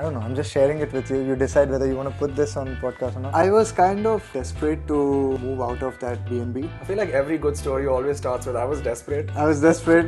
I don't know, I'm just sharing it with you. You decide whether you want to put this on podcast or not. I was kind of desperate to move out of that B&B. I feel like every good story always starts with I was desperate.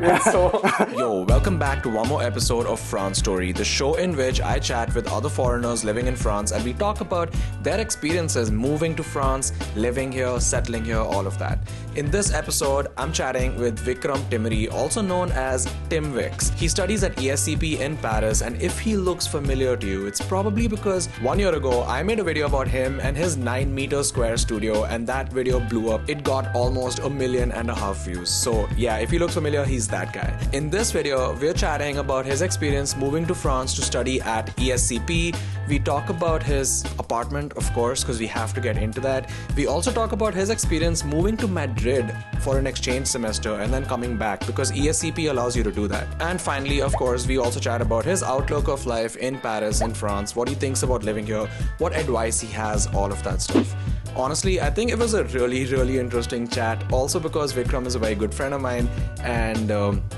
Yeah. So, Yo, welcome back to one more episode of France Story, the show in which I chat with other foreigners living in France and we talk about their experiences moving to France, living here, settling here, all of that. In this episode, I'm chatting with Vikram Timmery, also known as Tim Vix. He studies at ESCP in Paris, and if he looks familiar to you, it's probably because 1 year ago, I made a video about him and his 9-meter square studio, and that video blew up. It got almost 1.5 million views. So yeah, if he looks familiar, he's that guy. In this video, we're chatting about his experience moving to France to study at ESCP. We talk about his apartment, of course, because we have to get into that. We also talk about his experience moving to Madrid for an exchange semester and then coming back, because ESCP allows you to do that. And finally, of course, we also chat about his outlook of life in Paris, in France, what he thinks about living here, what advice he has, all of that stuff. Honestly, I think it was a really interesting chat, also because Vikram is a very good friend of mine, and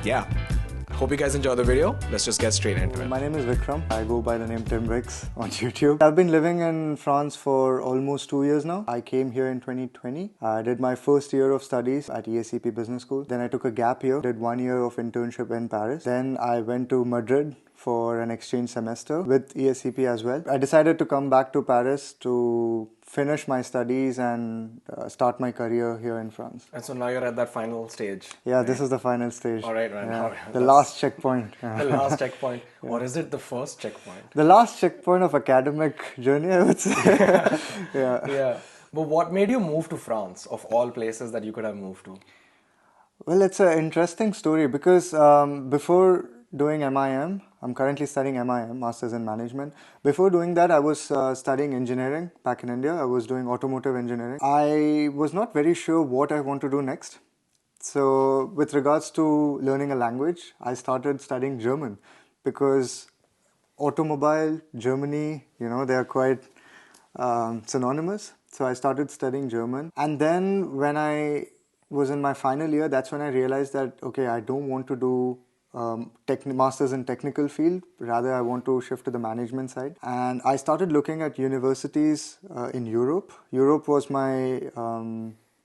yeah. Hope you guys enjoy the video. Let's just get straight into it. My name is Vikram. I go by the name Tim Vix on YouTube. I've been living in France for almost 2 years now. I came here in 2020. I did my first year of studies at ESCP Business School. Then I took a gap year, did 1 year of internship in Paris. Then I went to Madrid for an exchange semester with ESCP as well. I decided to come back to Paris to finish my studies and start my career here in France. and so now you're at that final stage. Yeah, this is the final stage. All right, man. Yeah. All right. The last checkpoint. The last checkpoint. Or is it the first checkpoint? The last checkpoint of academic journey, I would say. Yeah. But what made you move to France, of all places that you could have moved to? Well, it's an interesting story because before doing MIM, I'm currently studying MIM, Masters in Management. Before doing that, I was studying engineering back in India. I was doing automotive engineering. I was not very sure what I want to do next. So with regards to learning a language, I started studying German because automobile, Germany, they are quite synonymous. So I started studying German. And then when I was in my final year, that's when I realized that, okay, I don't want to do masters in technical field. Rather, I want to shift to the management side. And I started looking at universities in Europe. Europe was my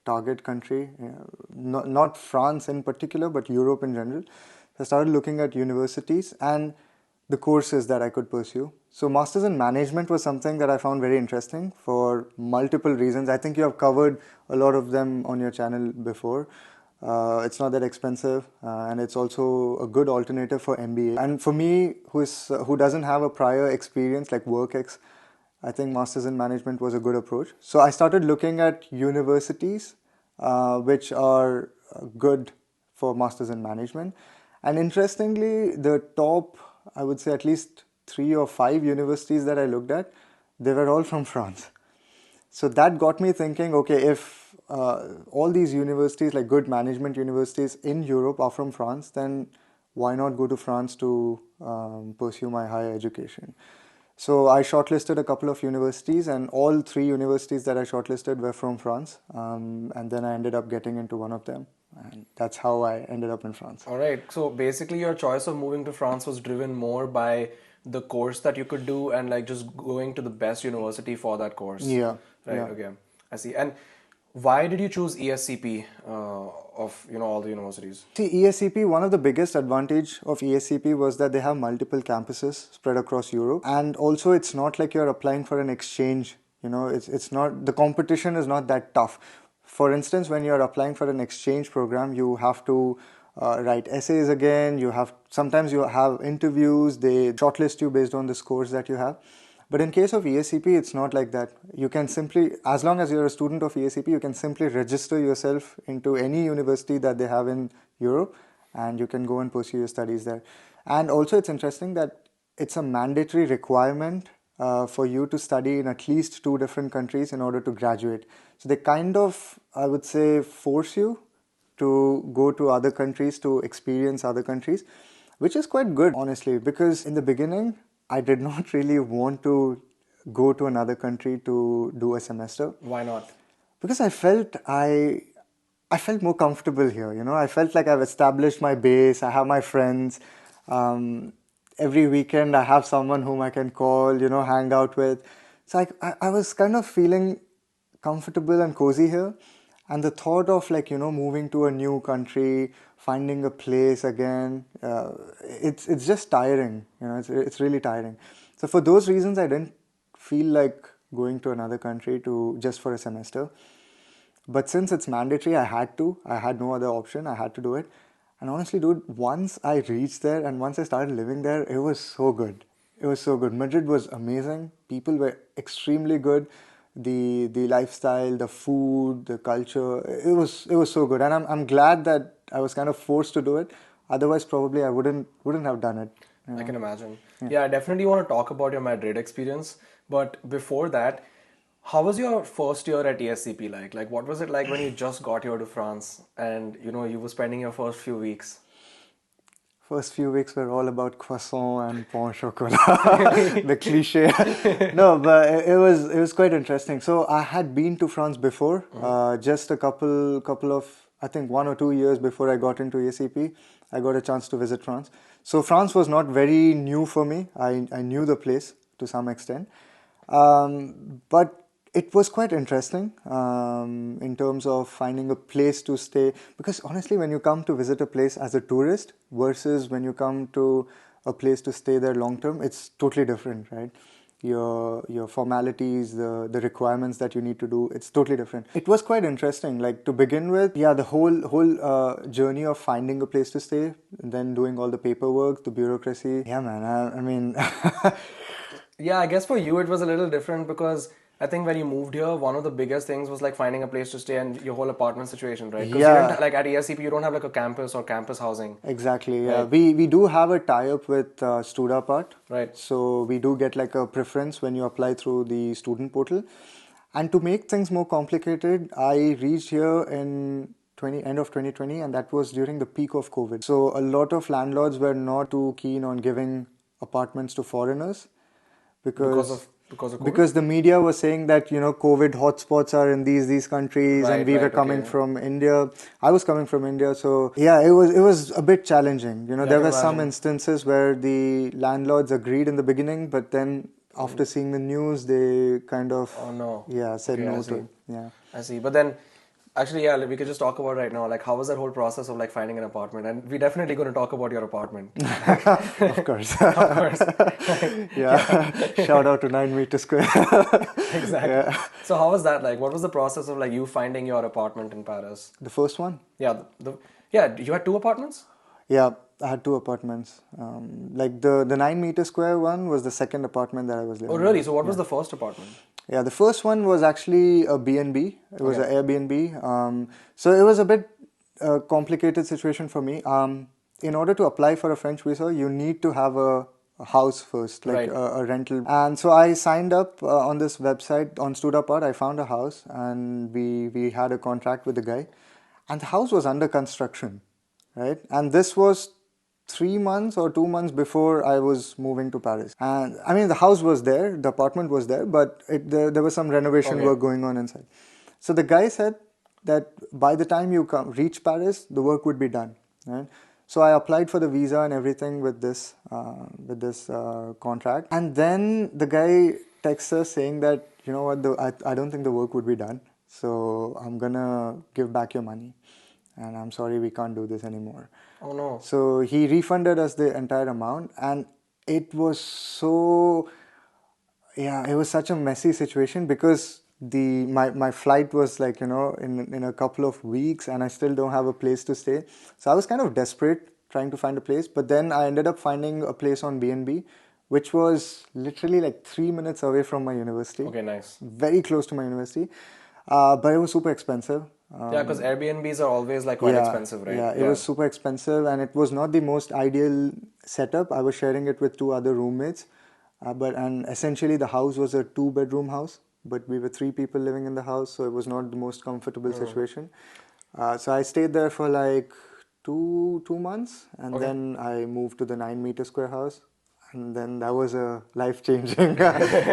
target country, not France in particular, but Europe in general. I started looking at universities and the courses that I could pursue. So Masters in Management was something that I found very interesting for multiple reasons. I think you have covered a lot of them on your channel before. It's not that expensive, and it's also a good alternative for MBA. And for me, who doesn't have a prior experience like WorkX, I think Masters in Management was a good approach. So I started looking at universities which are good for Masters in Management. And interestingly, the top, I would say at least 3 or 5 universities that I looked at, they were all from France. So that got me thinking, okay, if all these universities, like good management universities in Europe are from France, then why not go to France to pursue my higher education? So I shortlisted a couple of universities, and all 3 universities that I shortlisted were from France. And then I ended up getting into one of them. And that's how I ended up in France. All right. So basically your choice of moving to France was driven more by the course that you could do and like just going to the best university for that course. Yeah. Right. Yeah. Okay. I see. And why did you choose ESCP of all the universities? See, ESCP, one of the biggest advantage of ESCP was that they have multiple campuses spread across Europe, and also it's not like you're applying for an exchange. It's not, the competition is not that tough. For instance, when you're applying for an exchange program, you have to write essays again. Sometimes you have interviews. They shortlist you based on the scores that you have. But in case of ESCP, it's not like that. You can simply, as long as you're a student of ESCP, you can simply register yourself into any university that they have in Europe, and you can go and pursue your studies there. And also it's interesting that it's a mandatory requirement for you to study in at least 2 different countries in order to graduate. So they kind of, I would say, force you to go to other countries, to experience other countries, which is quite good, honestly, because in the beginning, I did not really want to go to another country to do a semester. Why not? Because I felt more comfortable here. I felt like I've established my base. I have my friends. every weekend I have someone whom I can call, hang out with. So I was kind of feeling comfortable and cozy here. And the thought of like, moving to a new country, finding a place again, it's just tiring, it's really tiring. So for those reasons, I didn't feel like going to another country to just for a semester. But since it's mandatory, I had to. I had no other option. I had to do it. And honestly, dude, once I reached there and once I started living there, it was so good. It was so good. Madrid was amazing. People were extremely good. The lifestyle, the food, the culture, it was so good. And I'm glad that I was kind of forced to do it. Otherwise, probably I wouldn't have done it. I can imagine. Yeah, I definitely want to talk about your Madrid experience. But before that, how was your first year at ESCP like? Like, what was it like when you just got here to France and you were spending your first few weeks? First few weeks were all about croissant and pain au chocolat, the cliche. No, but it was quite interesting. So I had been to France before, just a couple of, I think 1 or 2 years before I got into ACP, I got a chance to visit France. So France was not very new for me. I knew the place to some extent, but it was quite interesting in terms of finding a place to stay. Because honestly, when you come to visit a place as a tourist versus when you come to a place to stay there long term, it's totally different, right? Your formalities, the requirements that you need to do, it's totally different. It was quite interesting. Like to begin with, yeah, the whole journey of finding a place to stay, and then doing all the paperwork, the bureaucracy. Yeah, man. I mean. Yeah, I guess for you it was a little different because I think when you moved here, one of the biggest things was like finding a place to stay and your whole apartment situation, right? Because Yeah. like at ESCP, you don't have like a campus or campus housing. Exactly. Yeah. We do have a tie-up with Studapart. Right. So we do get like a preference when you apply through the student portal. And to make things more complicated, I reached here in end of 2020, and that was during the peak of COVID. So a lot of landlords were not too keen on giving apartments to foreigners because Because of COVID? because the media was saying that COVID hotspots are in these countries, and Right, we were right, coming okay. from India. I was coming from India, so yeah, it was a bit challenging. I There can were some imagine. instances where the landlords agreed in the beginning, but then after seeing the news, they kind of Oh no. said Okay, I no see. to it. Yeah. I see. But then, actually, yeah, we could just talk about right now. Like, how was that whole process of like finding an apartment? And we're definitely going to talk about your apartment. Of course. Of course. Yeah. Shout out to 9 meter square. Exactly. Yeah. So, how was that like? What was the process of like you finding your apartment in Paris? The first one. Yeah, yeah, you had two apartments? Yeah, I had two apartments. Like the 9 meter square one was the second apartment that I was living Oh, in. really? So, what was the first apartment? Yeah, the first one was actually a B&B. It was an Airbnb. So it was a bit complicated situation for me. In order to apply for a French visa, you need to have a house first, like Right. a rental. And so I signed up on this website on Studapart. I found a house, and we had a contract with the guy, and the house was under construction, right? And this was 3 months or 2 months before I was moving to Paris. And I mean, the house was there, the apartment was there, but there was some renovation Okay. work going on inside. So the guy said that by the time you reach Paris, the work would be done, right? So I applied for the visa and everything with this contract. And then the guy texts us saying that, you know what, I don't think the work would be done. So I'm gonna give back your money. And I'm sorry, we can't do this anymore. Oh no. So he refunded us the entire amount, and it was so, yeah, it was such a messy situation because my flight was like, in a couple of weeks, and I still don't have a place to stay. So I was kind of desperate trying to find a place, but then I ended up finding a place on B&B, which was literally like 3 minutes away from my university. Okay, nice. Very close to my university, but it was super expensive. Yeah, because Airbnbs are always like quite expensive, right? Yeah, it was super expensive, and it was not the most ideal setup. I was sharing it with two other roommates, and essentially the house was a 2 bedroom house, but we were 3 people living in the house, so it was not the most comfortable situation. So I stayed there for like two months, and then I moved to the 9 meter square house. And then that was a life-changing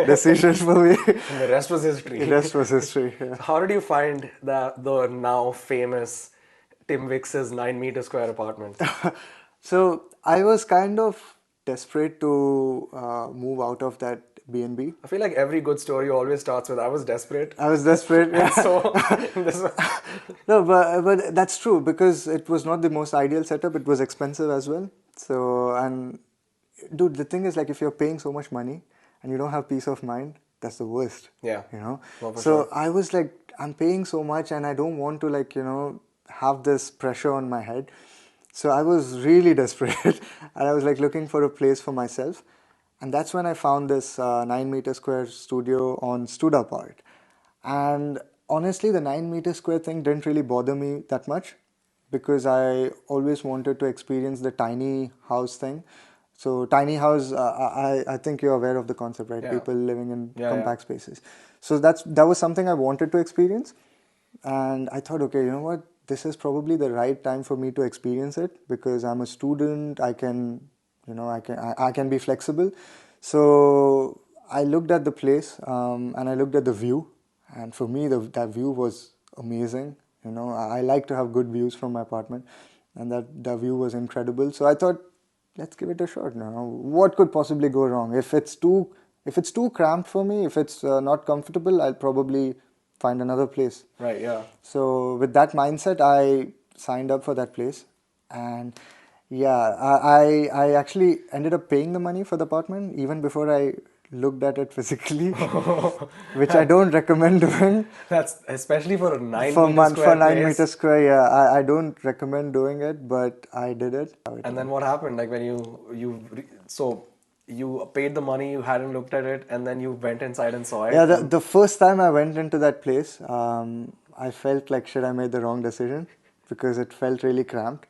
decision for me. And the rest was history. The rest was history. Yeah. How did you find the now famous Tim Wicks's 9 meter square apartment? So I was kind of desperate to move out of that B&B. I feel like every good story always starts with I was desperate. I was desperate. And Yeah. so this was, No, but that's true because it was not the most ideal setup. It was expensive as well. So, and dude, the thing is, like, if you're paying so much money and you don't have peace of mind, that's the worst. Yeah. You know. No, for So sure. I was like, I'm paying so much and I don't want to, like, have this pressure on my head. So I was really desperate and I was like looking for a place for myself. And that's when I found this 9 meter square studio on Studapart. And honestly, the 9 meter square thing didn't really bother me that much because I always wanted to experience the tiny house thing. So tiny house, I think you're aware of the concept, right? Yeah. People living in Yeah, compact spaces. So that was something I wanted to experience, and I thought, okay, you know what? This is probably the right time for me to experience it because I'm a student. I can, I can be flexible. So I looked at the place and I looked at the view, and for me, that view was amazing. I like to have good views from my apartment, and that view was incredible. So I thought, let's give it a shot now. What could possibly go wrong? If it's too cramped for me, if it's not comfortable, I'll probably find another place. right, yeah. So with that mindset, I signed up for that place, and yeah, I actually ended up paying the money for the apartment even before I looked at it physically, which I don't recommend doing. That's especially for a 9 For meter for square 9 meter place. square, yeah, I don't recommend doing it, but I did it. And then what happened? Like when so you paid the money, you hadn't looked at it, and then you went inside and saw Yeah, it. the first time I went into that place, I felt like shit, I made the wrong decision because it felt really cramped.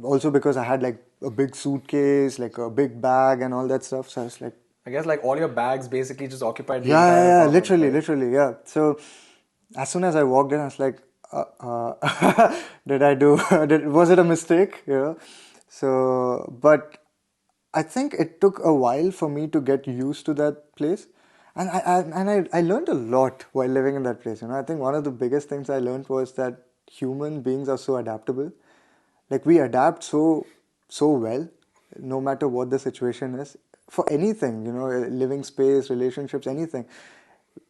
Also because I had like a big suitcase, like a big bag and all that stuff. So I was like, I guess like all your bags basically just occupied the yeah, entire yeah, yeah, apartment, right? literally, yeah. So as soon as I walked in, I was like, did I do, was it a mistake? So, but I think it took a while for me to get used to that place. And I learned a lot while living in that place. I think one of the biggest things I learned was that human beings are so adaptable. Like we adapt so well, no matter what the situation is, for anything, living space, relationships, anything.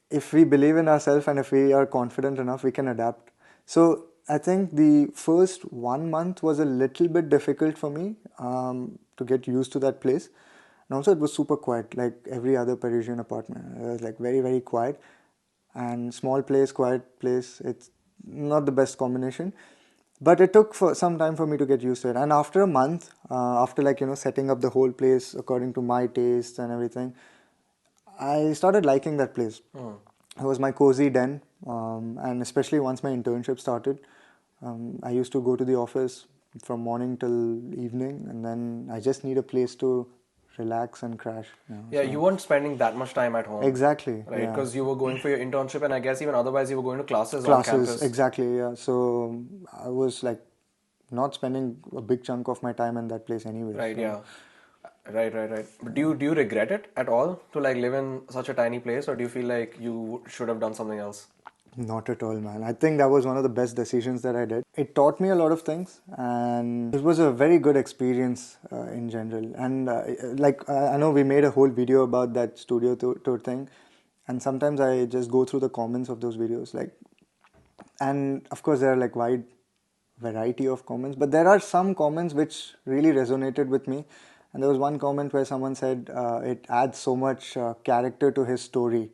If we believe in ourselves and if we are confident enough, we can adapt. So I think the first 1 month was a little bit difficult for me to get used to that place. And also it was super quiet, like every other Parisian apartment. It was like very, very quiet. And small place, quiet place, it's not the best combination. But it took for some time for me to get used to it. And after a month, after like, setting up the whole place according to my tastes and everything, I started liking that place. It was my cozy den, and especially once my internship started, I used to go to the office from morning till evening, and then I just need a place to relax and crash. Yeah, you weren't spending that much time at home, Exactly. right? Yeah. Because you were going for your internship, and I guess even otherwise you were going to classes on Classes, campus. exactly. Yeah. So I was like not spending a big chunk of my time in that place anyway. Right, So. yeah. Right. But do you regret it at all to like live in such a tiny place, or do you feel like you should have done something else? Not at all, man. I think that was one of the best decisions that I did. It taught me a lot of things, and it was a very good experience in general. And I know we made a whole video about that studio tour thing, and sometimes I just go through the comments of those videos, like, and of course there are like wide variety of comments, but there are some comments which really resonated with me. And there was one comment where someone said it adds so much character to his story,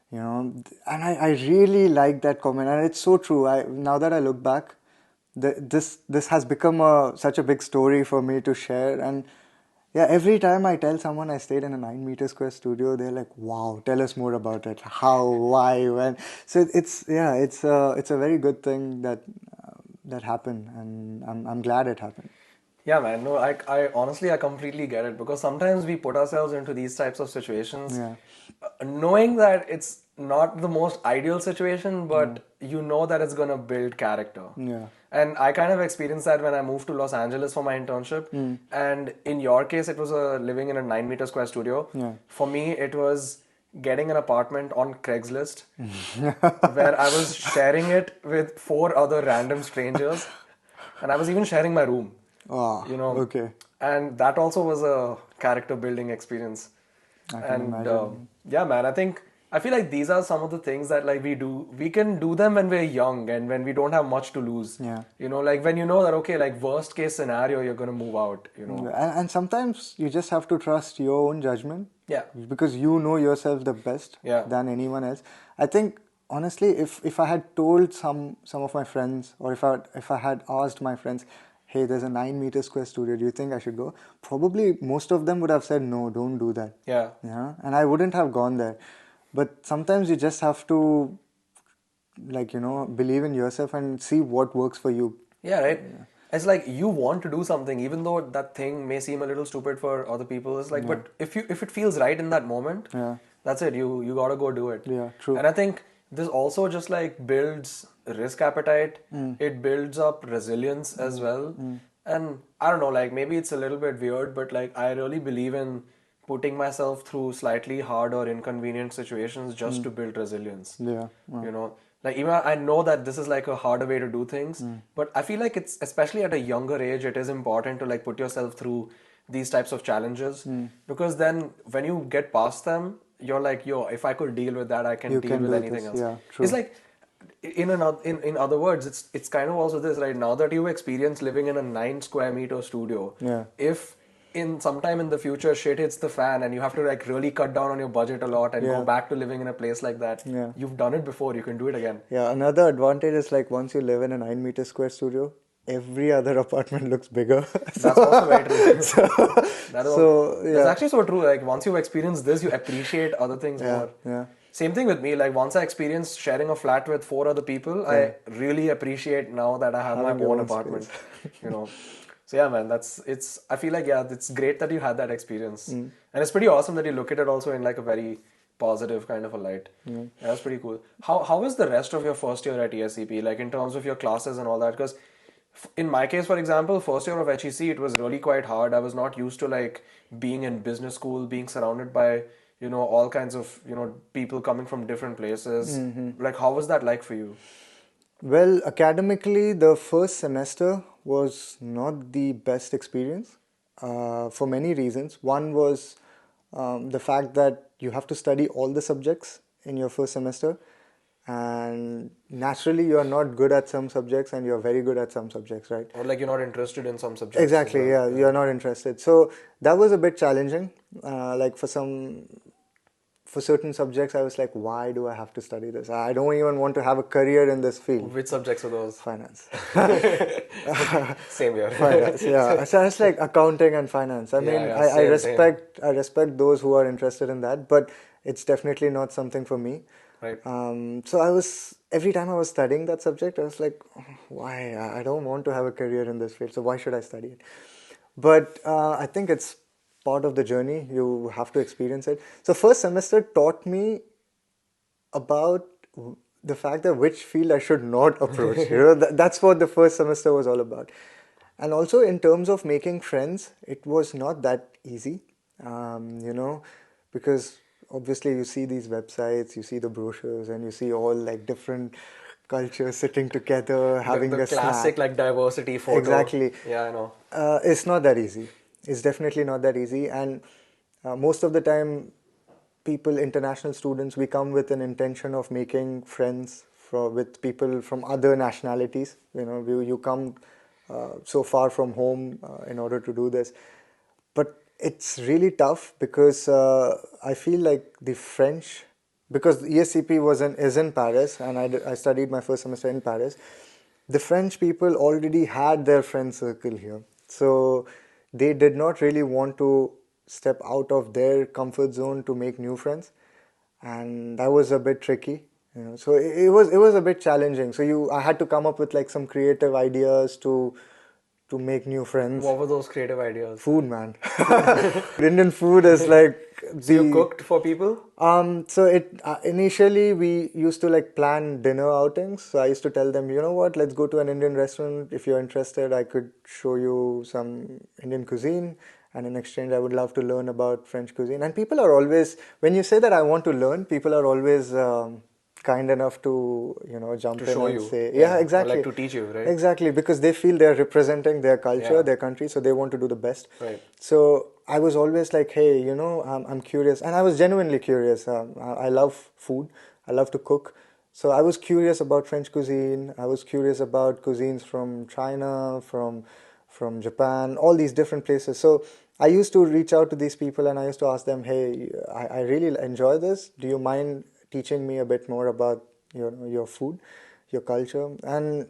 and I really like that comment, and it's so true. Now that I look back, this has become such a big story for me to share. And yeah, every time I tell someone I stayed in a 9 meter square studio, they're like, "Wow, tell us more about it. How, why, when?" So it's a very good thing that happened, and I'm glad it happened. Yeah, man. No, I honestly, I completely get it because sometimes we put ourselves into these types of situations, Yeah. knowing that it's not the most ideal situation, but you know that it's gonna build character. Yeah. And I kind of experienced that when I moved to Los Angeles for my internship. And in your case, it was living in a 9 meter square studio. Yeah. For me, it was getting an apartment on Craigslist where I was sharing it with 4 other random strangers, and I was even sharing my room. Ah, You know, okay. And that also was a character building experience. I can And imagine. yeah, man, I feel like these are some of the things that like we can do them when we're young and when we don't have much to lose. Yeah. You know, like when you know that okay, like worst case scenario, you're gonna move out. You know. And sometimes you just have to trust your own judgment Yeah. because you know yourself the best Yeah. than anyone else. I think honestly, if I had told some of my friends, or if I had asked my friends, hey, there's a 9 meter square studio, do you think I should go? Probably most of them would have said no, don't do that. Yeah. Yeah, and I wouldn't have gone there. But sometimes you just have to, like, believe in yourself and see what works for you. Yeah, right. It's like you want to do something, even though that thing may seem a little stupid for other people. It's like, but if it feels right in that moment, Yeah. that's it. You gotta go do it. Yeah, true. And I think this also just like builds risk appetite. It builds up resilience as well. And I don't know, like maybe it's a little bit weird, but like I really believe in putting myself through slightly hard or inconvenient situations just to build resilience. Yeah. You know, like even I know that this is like a harder way to do things, but I feel like it's especially at a younger age, it is important to like put yourself through these types of challenges because then when you get past them, you're like, yo, if I could deal with that, I can You deal can with do anything this. else. Yeah, true. It's like in other words, it's kind of also this, right? Now that you experience living in a 9 square meter studio, Yeah. if in sometime in the future shit hits the fan and you have to like really cut down on your budget a lot and Yeah. go back to living in a place like that, Yeah. you've done it before, you can do it again. Yeah, another advantage is like once you live in a 9 meter square studio, every other apartment looks bigger. That's also very true. That is that's Yeah, actually so true. Like once you've experienced this, you appreciate other things yeah, more. yeah. Same thing with me. Like once I experienced sharing a flat with 4 other people, I really appreciate now that I have Having my your own own apartment. space. You know. So yeah, man, it's. I feel like yeah, it's great that you had that experience, and it's pretty awesome that you look at it also in like a very positive kind of a light. Yeah, that's pretty cool. How was the rest of your first year at ESCP? Like in terms of your classes and all that? Because in my case, for example, first year of HEC, it was really quite hard. I was not used to like being in business school, being surrounded by, all kinds of, people coming from different places. Like, how was that like for you? Well, academically, the first semester was not the best experience for many reasons. One was the fact that you have to study all the subjects in your first semester, and naturally, you are not good at some subjects and you're very good at some subjects, right? Or like you're not interested in some subjects as Exactly, well. yeah, you're not interested. So that was a bit challenging. Like for certain subjects, I was like, why do I have to study this? I don't even want to have a career in this field. Which subjects are those? Finance. Same here. Finance, yeah. So it's like accounting and finance. I mean, yeah, I same, respect those who are interested in that, but it's definitely not something for me. Right. So every time I was studying that subject, I was like, why? I don't want to have a career in this field, so why should I study it? But I think it's part of the journey. You have to experience it. So first semester taught me about the fact that which field I should not approach. That's what the first semester was all about. And also in terms of making friends, it was not that easy, because obviously you see these websites, you see the brochures, and you see all like different cultures sitting together, having The a classic snack. like diversity photo. Exactly. Yeah, I know. It's not that easy. It's definitely not that easy. And most of the time, international students, we come with an intention of making friends with people from other nationalities. You come so far from home in order to do this. But it's really tough because I feel like the French, because ESCP is in Paris, and I studied my first semester in Paris. The French people already had their friend circle here, so they did not really want to step out of their comfort zone to make new friends, and that was a bit tricky. So it was a bit challenging. So I had to come up with like some creative ideas to make new friends. What were those creative ideas? Food, man. Indian food is like So you cooked for people? So initially we used to like plan dinner outings. So I used to tell them, you know what, let's go to an Indian restaurant. If you're interested, I could show you some Indian cuisine, and in exchange, I would love to learn about French cuisine. And people are always, when you say that I want to learn, people are always kind enough to, jump To in show and you, say, yeah, yeah, or like exactly. to teach you, right? Exactly, because they feel they're representing their culture, Yeah, their country, so they want to do the best. right. So I was always like, hey, I'm curious. And I was genuinely curious. I love food, I love to cook. So I was curious about French cuisine. I was curious about cuisines from China, from Japan, all these different places. So I used to reach out to these people and I used to ask them, hey, I really enjoy this. Do you mind teaching me a bit more about your food, your culture? And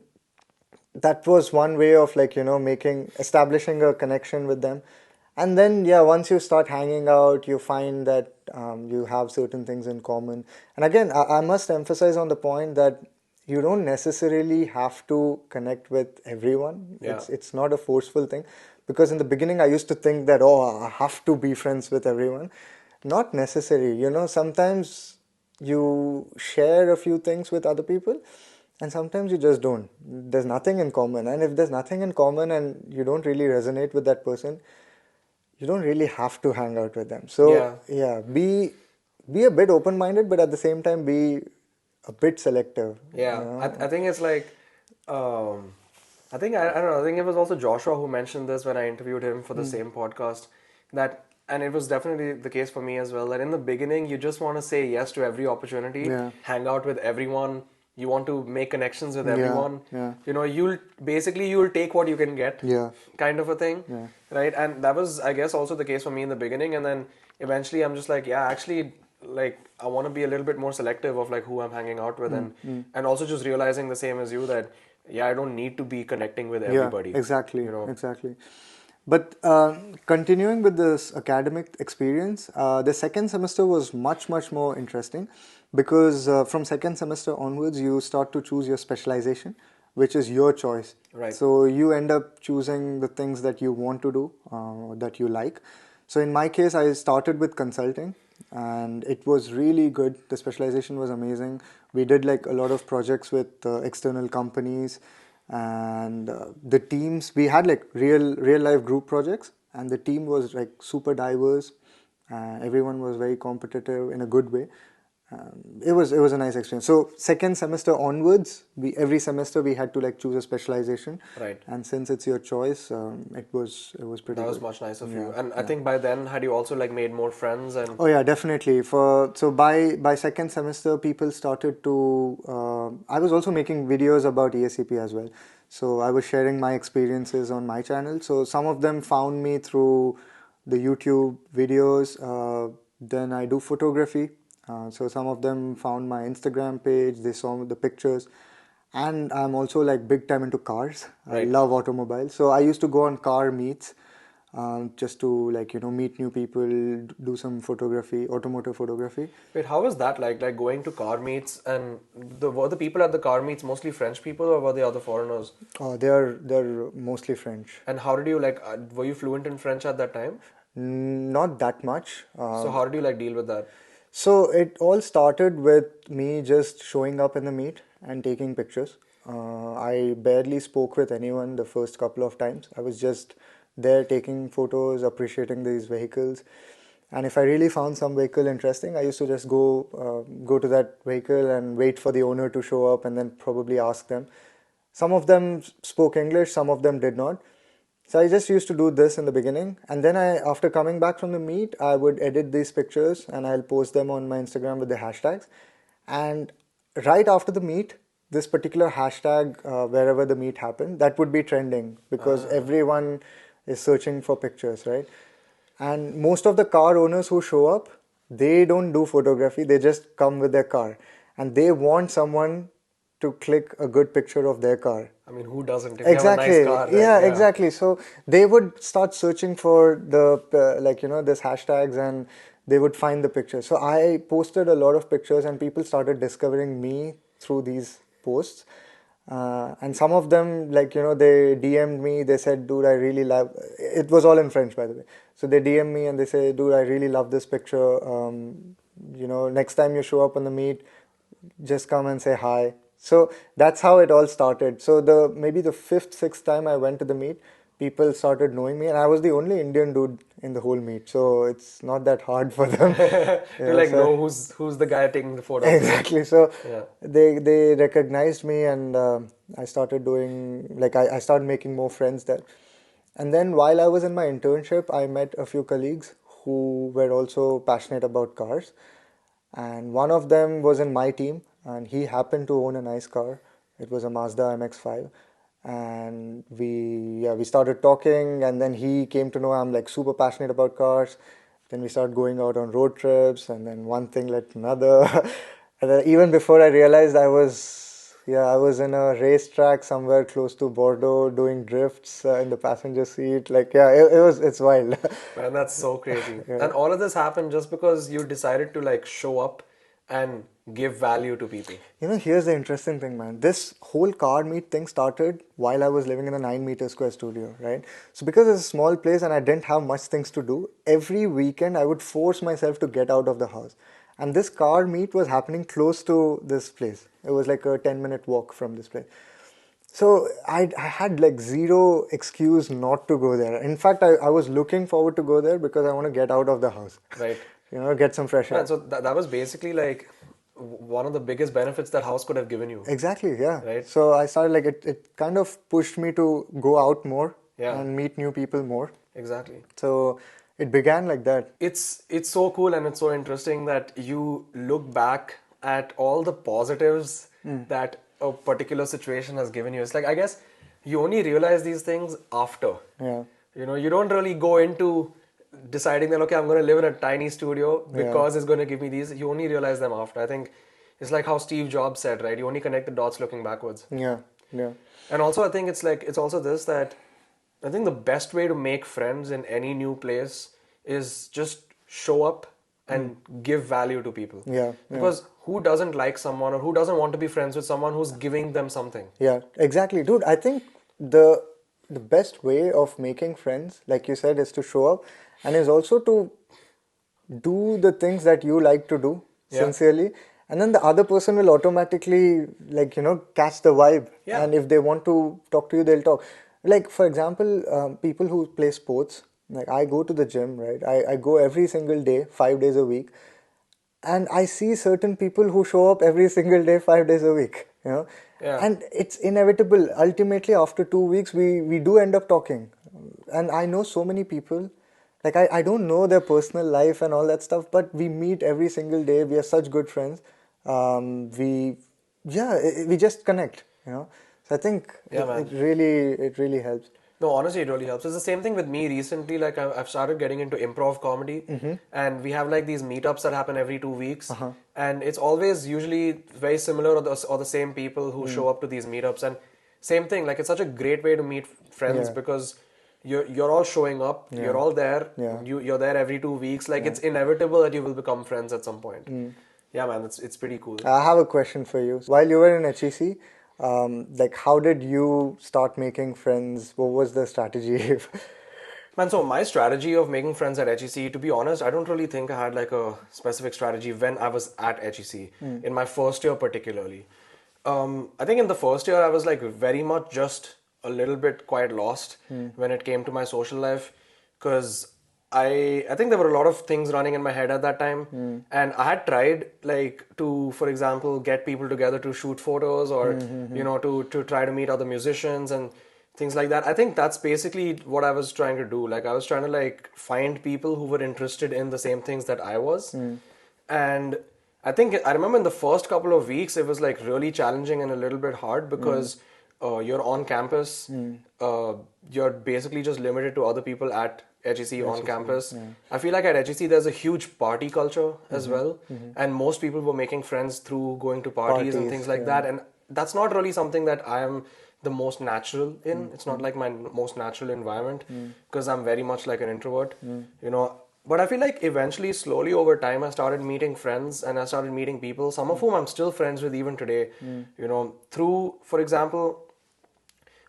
that was one way of like establishing a connection with them. And then yeah, once you start hanging out, you find that you have certain things in common. And again, I must emphasize on the point that you don't necessarily have to connect with everyone. Yeah, It's not a forceful thing, because in the beginning I used to think that, oh, I have to be friends with everyone. Not necessary. Sometimes you share a few things with other people and sometimes you just don't. There's nothing in common. And if there's nothing in common and you don't really resonate with that person, you don't really have to hang out with them. So yeah, yeah, be a bit open-minded, but at the same time be a bit selective. yeah. I think it's like, um, I don't know. I think it was also Joshua who mentioned this when I interviewed him for the same podcast. That, and it was definitely the case for me as well. That in the beginning, you just want to say yes to every opportunity, Yeah, hang out with everyone. You want to make connections with yeah, everyone. yeah, You'll take what you can get, yeah, kind of a thing, yeah. right? And that was, I guess, also the case for me in the beginning. And then eventually, I'm just like, yeah, actually, like I want to be a little bit more selective of like who I'm hanging out with, and also just realizing the same as you that yeah, I don't need to be connecting with Yeah, everybody, exactly, you know. exactly. But continuing with this academic experience, the second semester was much, much more interesting because from second semester onwards, you start to choose your specialization, which is your choice. Right. So you end up choosing the things that you want to do, that you like. So in my case, I started with consulting and it was really good. The specialization was amazing. We did like a lot of projects with external companies, and the teams, we had like real life group projects, and the team was like super diverse. Everyone was very competitive in a good way. It was a nice experience. So second semester onwards, we every semester we had to like choose a specialization, Right. and since it's your choice, it was pretty That was good. much nice of you. Yeah, And I yeah. think by then, had you also like made more friends and Oh yeah, definitely. So by second semester, people started to. I was also making videos about ESCP as well. So I was sharing my experiences on my channel. So some of them found me through the YouTube videos. Then I do photography. So some of them found my Instagram page. They saw the pictures, and I'm also like big time into cars. I right. love automobiles. So I used to go on car meets, just to like meet new people, do some photography, automotive photography. Wait, how was that like? Like going to car meets and were the people at the car meets mostly French people or were they other foreigners? They're mostly French. And how did you like? Were you fluent in French at that time? Not that much. So how did you like deal with that? So it all started with me just showing up in the meet and taking pictures. I barely spoke with anyone the first couple of times. I was just there taking photos, appreciating these vehicles. And if I really found some vehicle interesting, I used to just go to that vehicle and wait for the owner to show up and then probably ask them. Some of them spoke English, some of them did not. So I just used to do this in the beginning, and then after coming back from the meet, I would edit these pictures and I'll post them on my Instagram with the hashtags. And right after the meet, this particular hashtag, wherever the meet happened, that would be trending because everyone is searching for pictures, right? And most of the car owners who show up, they don't do photography, they just come with their car and they want someone to click a good picture of their car. I mean, who doesn't? If you have a nice Exactly. car, right? Yeah, Yeah. exactly. So they would start searching for the this hashtags, and they would find the picture. So I posted a lot of pictures and people started discovering me through these posts. And some of them, they DM'd me. They said, "Dude, I really love." It was all in French, by the way. So they DM me and they say, "Dude, I really love this picture. Next time you show up on the meet, just come and say hi." So that's how it all started. So the maybe the fifth, sixth time I went to the meet, people started knowing me, and I was the only Indian dude in the whole meet, so it's not that hard for them. To like know who's the guy taking the photo. Exactly. So Yeah. they recognized me, and I started doing like I started making more friends there. And then while I was in my internship, I met a few colleagues who were also passionate about cars, and one of them was in my team, and he happened to own a nice car. It was a Mazda MX-5, and we started talking, and then he came to know I'm like super passionate about cars. Then we started going out on road trips, and then one thing led to another. And then even before I realized, I was in a racetrack somewhere close to Bordeaux doing drifts in the passenger seat. Like, yeah, it's wild. Man, that's so crazy. Yeah. And all of this happened just because you decided to like show up and give value to people. Here's the interesting thing, man. This whole car meet thing started while I was living in a 9-meter square studio, right? So because it's a small place and I didn't have much things to do, every weekend I would force myself to get out of the house. And this car meet was happening close to this place. It was like a 10-minute walk from this place. So I had like zero excuse not to go there. In fact, I was looking forward to go there because I want to get out of the house. Right. Get some fresh air. Man, so that was basically like one of the biggest benefits that house could have given you. Exactly, yeah. Right. So I started like it kind of pushed me to go out more Yeah. and meet new people more. Exactly. So it began like that. It's so cool and it's so interesting that you look back at all the positives that a particular situation has given you. It's like, I guess you only realize these things after. Yeah. You don't really go into deciding that, okay, I'm going to live in a tiny studio because it's going to give me these. You only realize them after. I think it's like how Steve Jobs said, right? You only connect the dots looking backwards. Yeah. Yeah. And also, I think it's also this that I think the best way to make friends in any new place is just show up and give value to people. Yeah. Because who doesn't like someone or who doesn't want to be friends with someone who's giving them something? Yeah, exactly. Dude, I think the best way of making friends, like you said, is to show up, and is also to do the things that you like to do sincerely, and then the other person will automatically catch the vibe. Yeah. And if they want to talk to you, they'll talk. Like, for example, people who play sports, like I go to the gym, right? I go every single day, 5 days a week, and I see certain people who show up every single day, 5 days a week, Yeah. and it's inevitable. Ultimately, after 2 weeks, we do end up talking. And I know so many people, like I don't know their personal life and all that stuff, but we meet every single day. We are such good friends. We just connect. So I think Yeah, man. it really helps. No, honestly, it really helps. It's the same thing with me recently. Like, I've started getting into improv comedy, and we have like these meetups that happen every 2 weeks, and it's always usually very similar or the same people who show up to these meetups. And same thing, like it's such a great way to meet friends Yeah. because you're all showing up, you're all there, Yeah. you're there every 2 weeks. Like it's inevitable that you will become friends at some point. Yeah, man, it's pretty cool. I have a question for you. While you were in HEC, like how did you start making friends? What was the strategy? Man, so my strategy of making friends at HEC, to be honest, I don't really think I had like a specific strategy when I was at HEC, in my first year particularly. I think in the first year, I was like very much just a little bit quite lost when it came to my social life because I think there were a lot of things running in my head at that time, and I had tried like to, for example, get people together to shoot photos or to try to meet other musicians and things like that. I think that's basically what I was trying to do. Like I was trying to like find people who were interested in the same things that I was, and I remember in the first couple of weeks it was like really challenging and a little bit hard because you're on campus, you're basically just limited to other people at HEC on campus. I feel like at HEC there's a huge party culture as well, and most people were making friends through going to parties and things like that, and that's not really something that I am the most natural in. It's not like my most natural environment because I'm very much like an introvert, But I feel like eventually, slowly over time, I started meeting friends and I started meeting people, some of whom I'm still friends with even today, through, for example,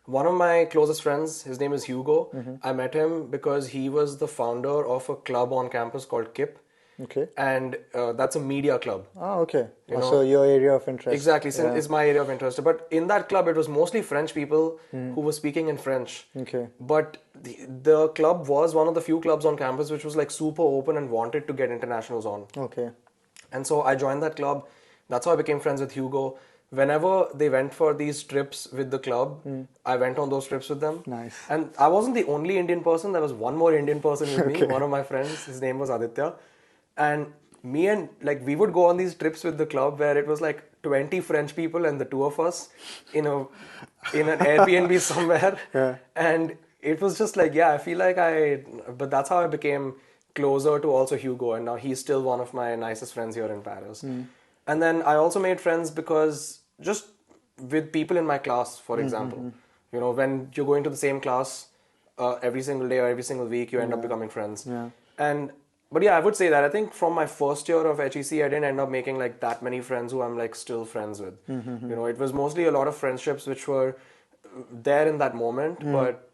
one of my closest friends, his name is Hugo. I met him because he was the founder of a club on campus called KIP. Okay. and that's a media club. Ah, okay. You know, So your area of interest. exactly, since Yeah. it's my area of interest. But in that club, it was mostly French people who were speaking in French. Okay. But the club was one of the few clubs on campus which was like super open and wanted to get internationals on. Okay. And so I joined that club. That's how I became friends with Hugo. Whenever they went for these trips with the club, I went on those trips with them. Nice. And I wasn't the only Indian person. There was one more Indian person with me, one of my friends. His name was Aditya. And me and like we would go on these trips with the club where it was like 20 French people and the two of us in an Airbnb somewhere. Yeah. And it was just like, yeah, I feel like but that's how I became closer to also Hugo, and now he's still one of my nicest friends here in Paris. And then I also made friends because just with people in my class, for example, you know, when you're going to the same class every single day or every single week, you end up becoming friends. Yeah. But yeah, I would say that I think from my first year of HEC, I didn't end up making like that many friends who I'm like still friends with. You know, it was mostly a lot of friendships which were there in that moment, but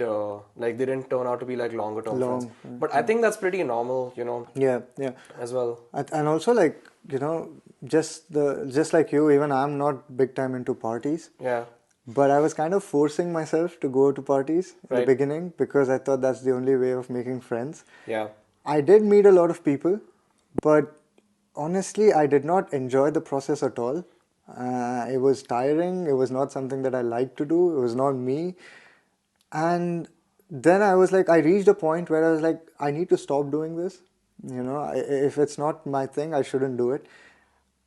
like they didn't turn out to be like longer term friends. But I think that's pretty normal, you know, Yeah. Yeah. as well. And also, like, you know, just like you, even I'm not big time into parties. Yeah. But I was kind of forcing myself to go to parties in the Right. beginning because I thought that's the only way of making friends. Yeah. I did meet a lot of people, but honestly, I did not enjoy the process at all. It was tiring. It was not something that I liked to do. It was not me. And then I was like, I reached a point where I was like, I need to stop doing this. You know, if it's not my thing, I shouldn't do it.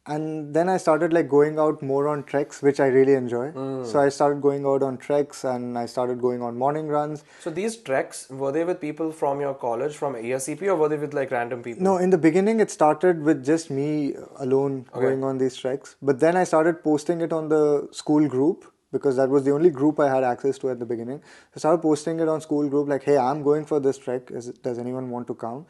And then I started like going out more on treks, which I really enjoy. So I started going out on treks and I started going on morning runs. So these treks, were they with people from your college, from ESCP, or were they with like random people? No, in the beginning it started with just me alone going on these treks. But then I started posting it on the school group because that was the only group I had access to at the beginning. So I started posting it on school group like, hey, I'm going for this trek. Does anyone want to come?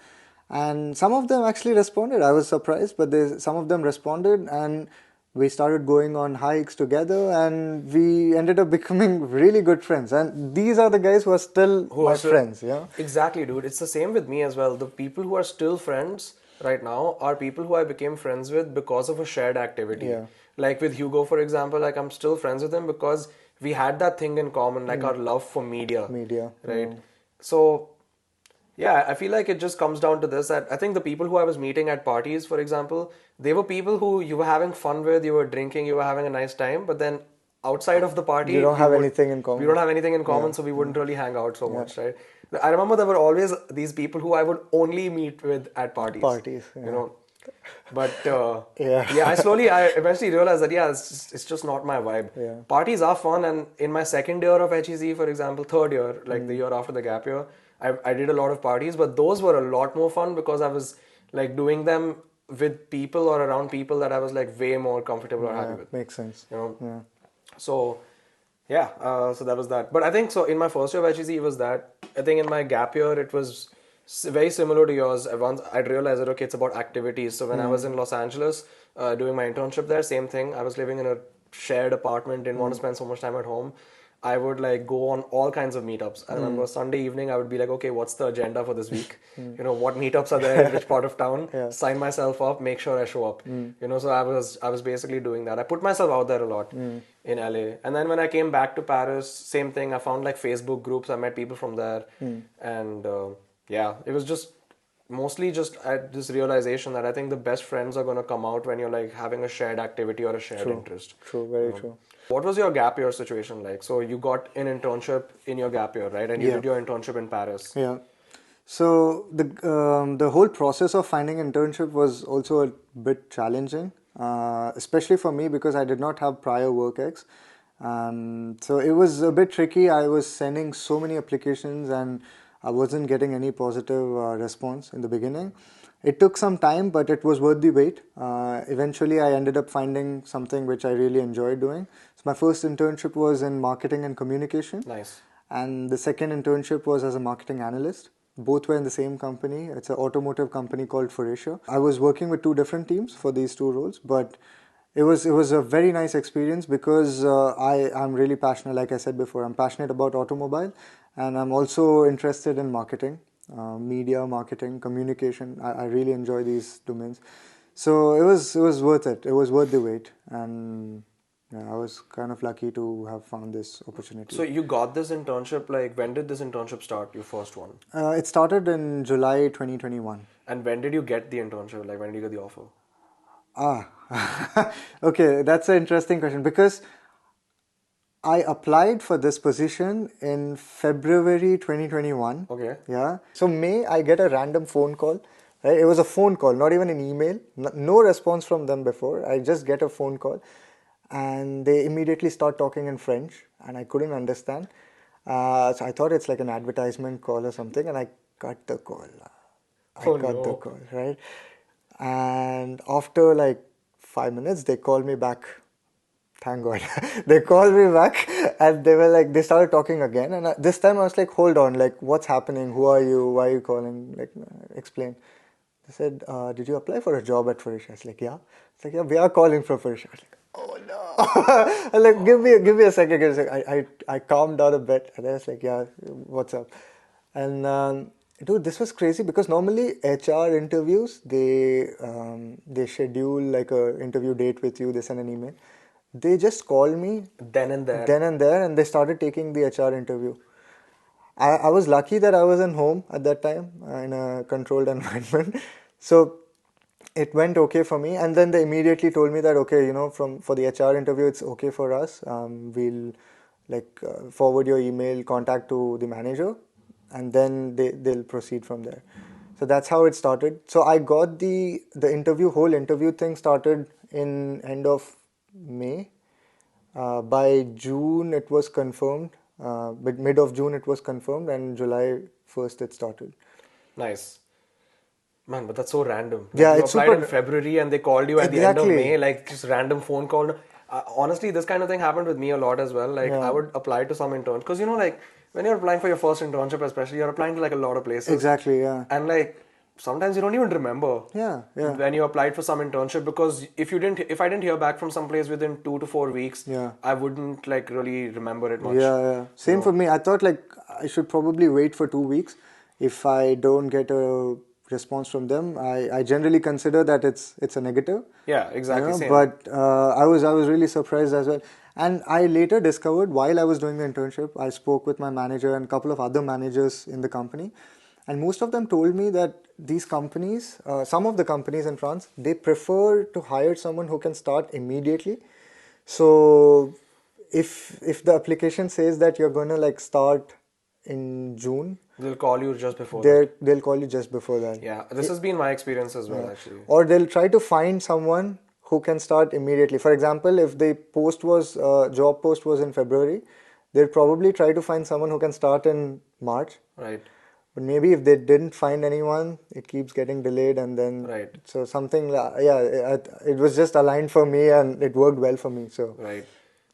And some of them actually responded. I was surprised, but some of them responded and we started going on hikes together and we ended up becoming really good friends. And these are the guys who are still my friends, yeah? Exactly, dude. It's the same with me as well. The people who are still friends right now are people who I became friends with because of a shared activity. Yeah. Like with Hugo, for example, like I'm still friends with him because we had that thing in common, like our love for media. Media. Right? So, yeah, I feel like it just comes down to this, that I think the people who I was meeting at parties, for example, they were people who you were having fun with, you were drinking, you were having a nice time, but then outside of the party, You don't have anything in common. we don't have anything in common, so we wouldn't really hang out so much, right? I remember there were always these people who I would only meet with at parties. Parties, You know. But Yeah. I eventually realized that it's just not my vibe. Yeah. Parties are fun, and in my second year of HEC, for example, third year, like the year after the gap year, I did a lot of parties, but those were a lot more fun because I was like doing them with people or around people that I was like way more comfortable or happy with. Makes sense. You know. Yeah. So, yeah, so that was that. But I think so in my first year of HEC, it was that. I think in my gap year, it was very similar to yours. Once I'd realized that, okay, it's about activities. So when I was in Los Angeles doing my internship there, same thing. I was living in a shared apartment, didn't want to spend so much time at home. I would like go on all kinds of meetups. I remember Sunday evening, I would be like, okay, what's the agenda for this week? You know, what meetups are there in which part of town? Sign myself up, make sure I show up. You know, so I was basically doing that. I put myself out there a lot in LA. And then when I came back to Paris, same thing. I found like Facebook groups. I met people from there. And yeah, it was just mostly just at this realization that I think the best friends are going to come out when you're like having a shared activity or a shared interest. True, very true. What was your gap year situation like? So you got an internship in your gap year, right? And you did your internship in Paris. Yeah. So the whole process of finding internship was also a bit challenging, especially for me because I did not have prior work ex. So it was a bit tricky. I was sending so many applications and I wasn't getting any positive response in the beginning. It took some time, but it was worth the wait. Eventually, I ended up finding something which I really enjoyed doing. So my first internship was in marketing and communication. Nice. And the second internship was as a marketing analyst. Both were in the same company. It's an automotive company called Faurecia. I was working with two different teams for these two roles, but it was a very nice experience because I'm really passionate. Like I said before, I'm passionate about automobile, and I'm also interested in marketing. media, marketing, communication. I really enjoy these domains. So it was worth it. It was worth the wait, and yeah, I was kind of lucky to have found this So opportunity. you got this internship, like when did this internship start, your first one? It started in July 2021. And when did you get the internship? Like when did you get the offer? Okay, that's an interesting question because I applied for this position in February 2021. Okay. Yeah. So May, I get a random phone call. Right? It was a phone call, not even an email. No response from them before. I just get a phone call, and they immediately start talking in French, and I couldn't understand. So I thought it's like an advertisement call or something, and I cut the call. I Oh cut the no. call, right? And after like 5 minutes, they called me back. Thank God. They called me back and they were like, they started talking again. And this time I was like, hold on, like, what's happening? Who are you? Why are you calling? Like, explain. They said, did you apply for a job at Farisha? I was like, yeah. It's like, yeah, we are calling from Farisha. I was like, oh no. I was like, give me a second. I calmed down a bit. And I was like, yeah, what's up? And dude, this was crazy because normally HR interviews, they schedule like a interview date with you. They send an email. They just called me Then and there. then and there, and they started taking the HR interview. I was lucky that I was in home at that time in a controlled environment, so it went okay for me. And then they immediately told me that okay, from for the HR interview, it's okay for us. We'll like forward your email contact to the manager, and then they'll proceed from there. So that's how it started. So I got the interview whole interview thing started in end of May. By June, it was confirmed. But mid of June, it was confirmed, and July 1st, it started. Nice. Man, but that's so random. Like Yeah, you it's applied in super. February and they called you at the end of Exactly. May, like just random phone call. Honestly, this kind of thing happened with me a lot as well. Like I Yeah, would apply to some interns because like when you're applying for your first internship, especially you're applying to like a lot of places, exactly. Yeah, and like sometimes you don't even remember yeah, yeah, when you applied for some internship because if I didn't hear back from some place within 2 to 4 weeks, yeah, I wouldn't like really remember it much. yeah, yeah. You Same for know? me. I thought like I should probably wait for 2 weeks. If I don't get a response from them, I generally consider that it's a negative. Yeah, exactly. Same. But I was really surprised as well. And I later discovered while I was doing the internship, I spoke with my manager and a couple of other managers in the company, and most of them told me that these companies, some of the companies in France, they prefer to hire someone who can start immediately. So if the application says that you're gonna like start in June, They'll call you just before that. they'll call you just before that. Yeah, this has been my experience as well, actually. Or they'll try to find someone who can start immediately. For example, if the job post was in February, they'll probably try to find someone who can start in March. Right, But maybe if they didn't find anyone, it keeps getting delayed, and then right, so something. Yeah, it was just aligned for me, and it worked well for me. So right.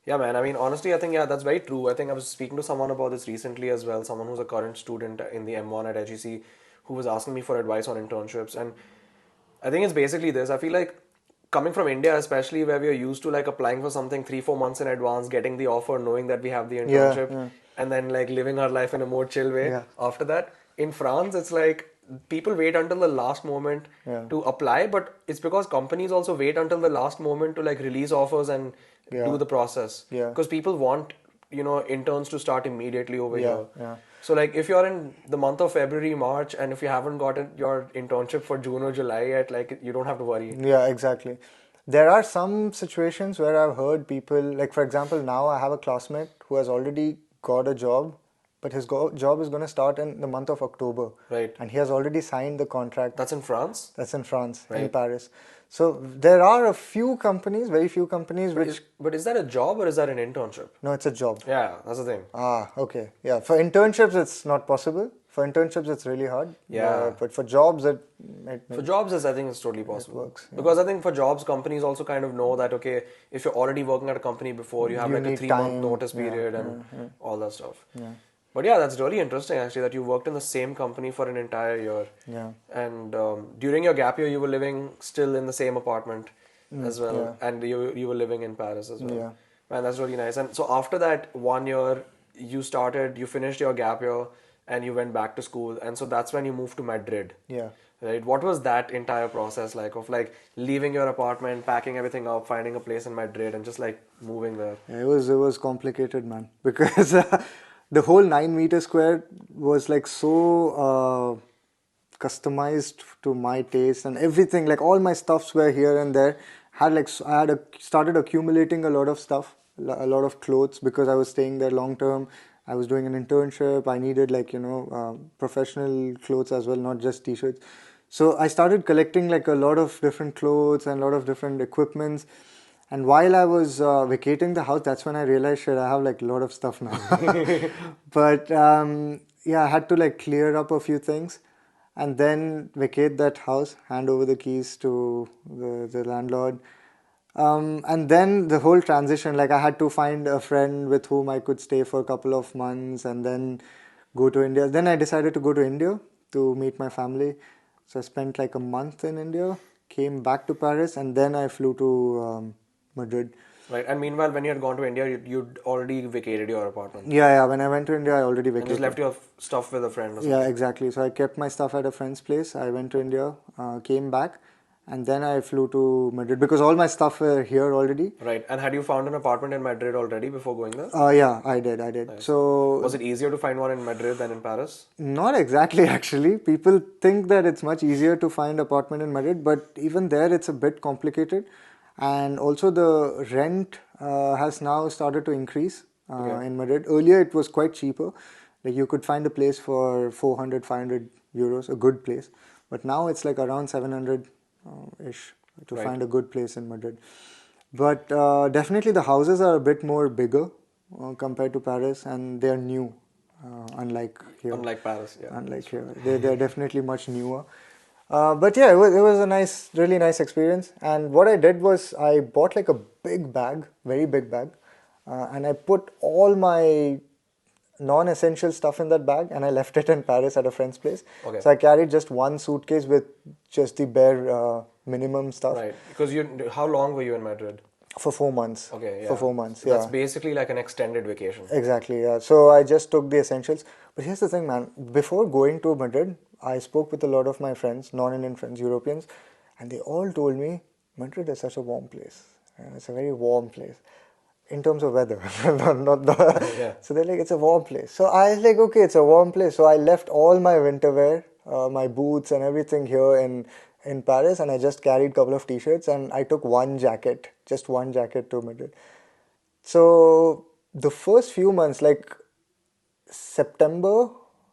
Yeah, man. I mean, honestly, I think, yeah, that's very true. I think I was speaking to someone about this recently as well, someone who's a current student in the M1 at HEC who was asking me for advice on internships. And I think it's basically this. I feel like coming from India, especially where we are used to like applying for something 3 4 months in advance, getting the offer, knowing that we have the yeah, internship, yeah, and then like living our life in a more chill way yeah, after that. In France, it's like people wait until the last moment yeah, to apply, but it's because companies also wait until the last moment to like release offers and do yeah, the process yeah, because people want interns to start immediately over yeah, here. yeah. So like if you're in the month of February, March, and if you haven't gotten your internship for June or July yet, like you don't have to worry. Yeah, exactly. There are some situations where I've heard people, like for example, now I have a classmate who has already got a job, but his job is going to start in the month of October. Right. And he has already signed the contract. That's in France. That's in France, in Right. Paris. So there are a few companies, very few companies, But is, which, but is that a job or is that an internship? no, it's a job. Yeah, that's the thing. Ah, okay. Yeah, for internships, it's not possible. For internships, it's really hard. Yeah. But for jobs, For jobs, I think it's totally possible. works, yeah. Because I think for jobs, companies also kind of know that, okay, if you're already working at a company before, you have You like a need 3 month time. notice Yeah, period and all that stuff. yeah, But yeah, that's really interesting actually that you worked in the same company for an entire year. yeah, And during your gap year, you were living still in the same apartment as well. yeah. And you were living in Paris as well. Yeah. Man, that's really nice. And so after that 1 year, you finished your gap year and you went back to school, and so that's when you moved to Madrid. Yeah. Right. What was that entire process like of like leaving your apartment, packing everything up, finding a place in Madrid, and just like moving there? Yeah, it was complicated, man, because the whole 9 meter square was like so customized to my taste and everything. Like all my stuffs were here and there. Started accumulating a lot of stuff, a lot of clothes because I was staying there long term. I was doing an internship. I needed like professional clothes as well, not just t-shirts. So I started collecting like a lot of different clothes and a lot of different equipments. And while I was vacating the house, that's when I realized, shit, I have like a lot of stuff now. But yeah, I had to like clear up a few things and then vacate that house, hand over the keys to the landlord. And then the whole transition, like I had to find a friend with whom I could stay for a couple of months and then go to India. Then I decided to go to India to meet my family. So I spent like a month in India, came back to Paris, and then I flew to Madrid. Right. And meanwhile, when you had gone to India, you'd already vacated your apartment Yeah. When I went to India, I already and just vacated. left your stuff with a friend or Yeah, something. exactly. So I kept my stuff at a friend's place. I went to India, came back, and then I flew to Madrid because all my stuff were here already. Right. And had you found an apartment in Madrid already before going there? Yeah, I did. So Was it easier to find one in Madrid than in Paris? not exactly actually. People think that it's much easier to find apartment in Madrid, but even there it's a bit complicated. And also the rent has now started to increase Okay. in Madrid. Earlier it was quite cheaper. Like you could find a place for 400, 500 euros, a good place. But now it's like around 700 ish to Right. find a good place in Madrid. But definitely the houses are a bit more bigger compared to Paris and they are new, unlike here. Unlike Paris, yeah. Unlike here. They're definitely much newer. But yeah, it was a nice, really nice experience. And what I did was I bought like a big bag, very big bag, and I put all my non-essential stuff in that bag and I left it in Paris at a friend's place. Okay. So I carried just one suitcase with just the bare minimum stuff Right. Because how long were you in Madrid? for 4 months. Okay, yeah. For 4 months, So yeah. that's basically like an extended vacation. Exactly, yeah. So I just took the essentials. But here's the thing, man. Before going to Madrid, I spoke with a lot of my friends, non-Indian friends, Europeans, and they all told me Madrid is such a warm place. It's a very warm place in terms of weather, not the. Yeah. So they're like, it's a warm place. So I was like, okay, it's a warm place. So I left all my winter wear, my boots and everything here in Paris, and I just carried a couple of t-shirts and I took just one jacket to Madrid. So the first few months, like September,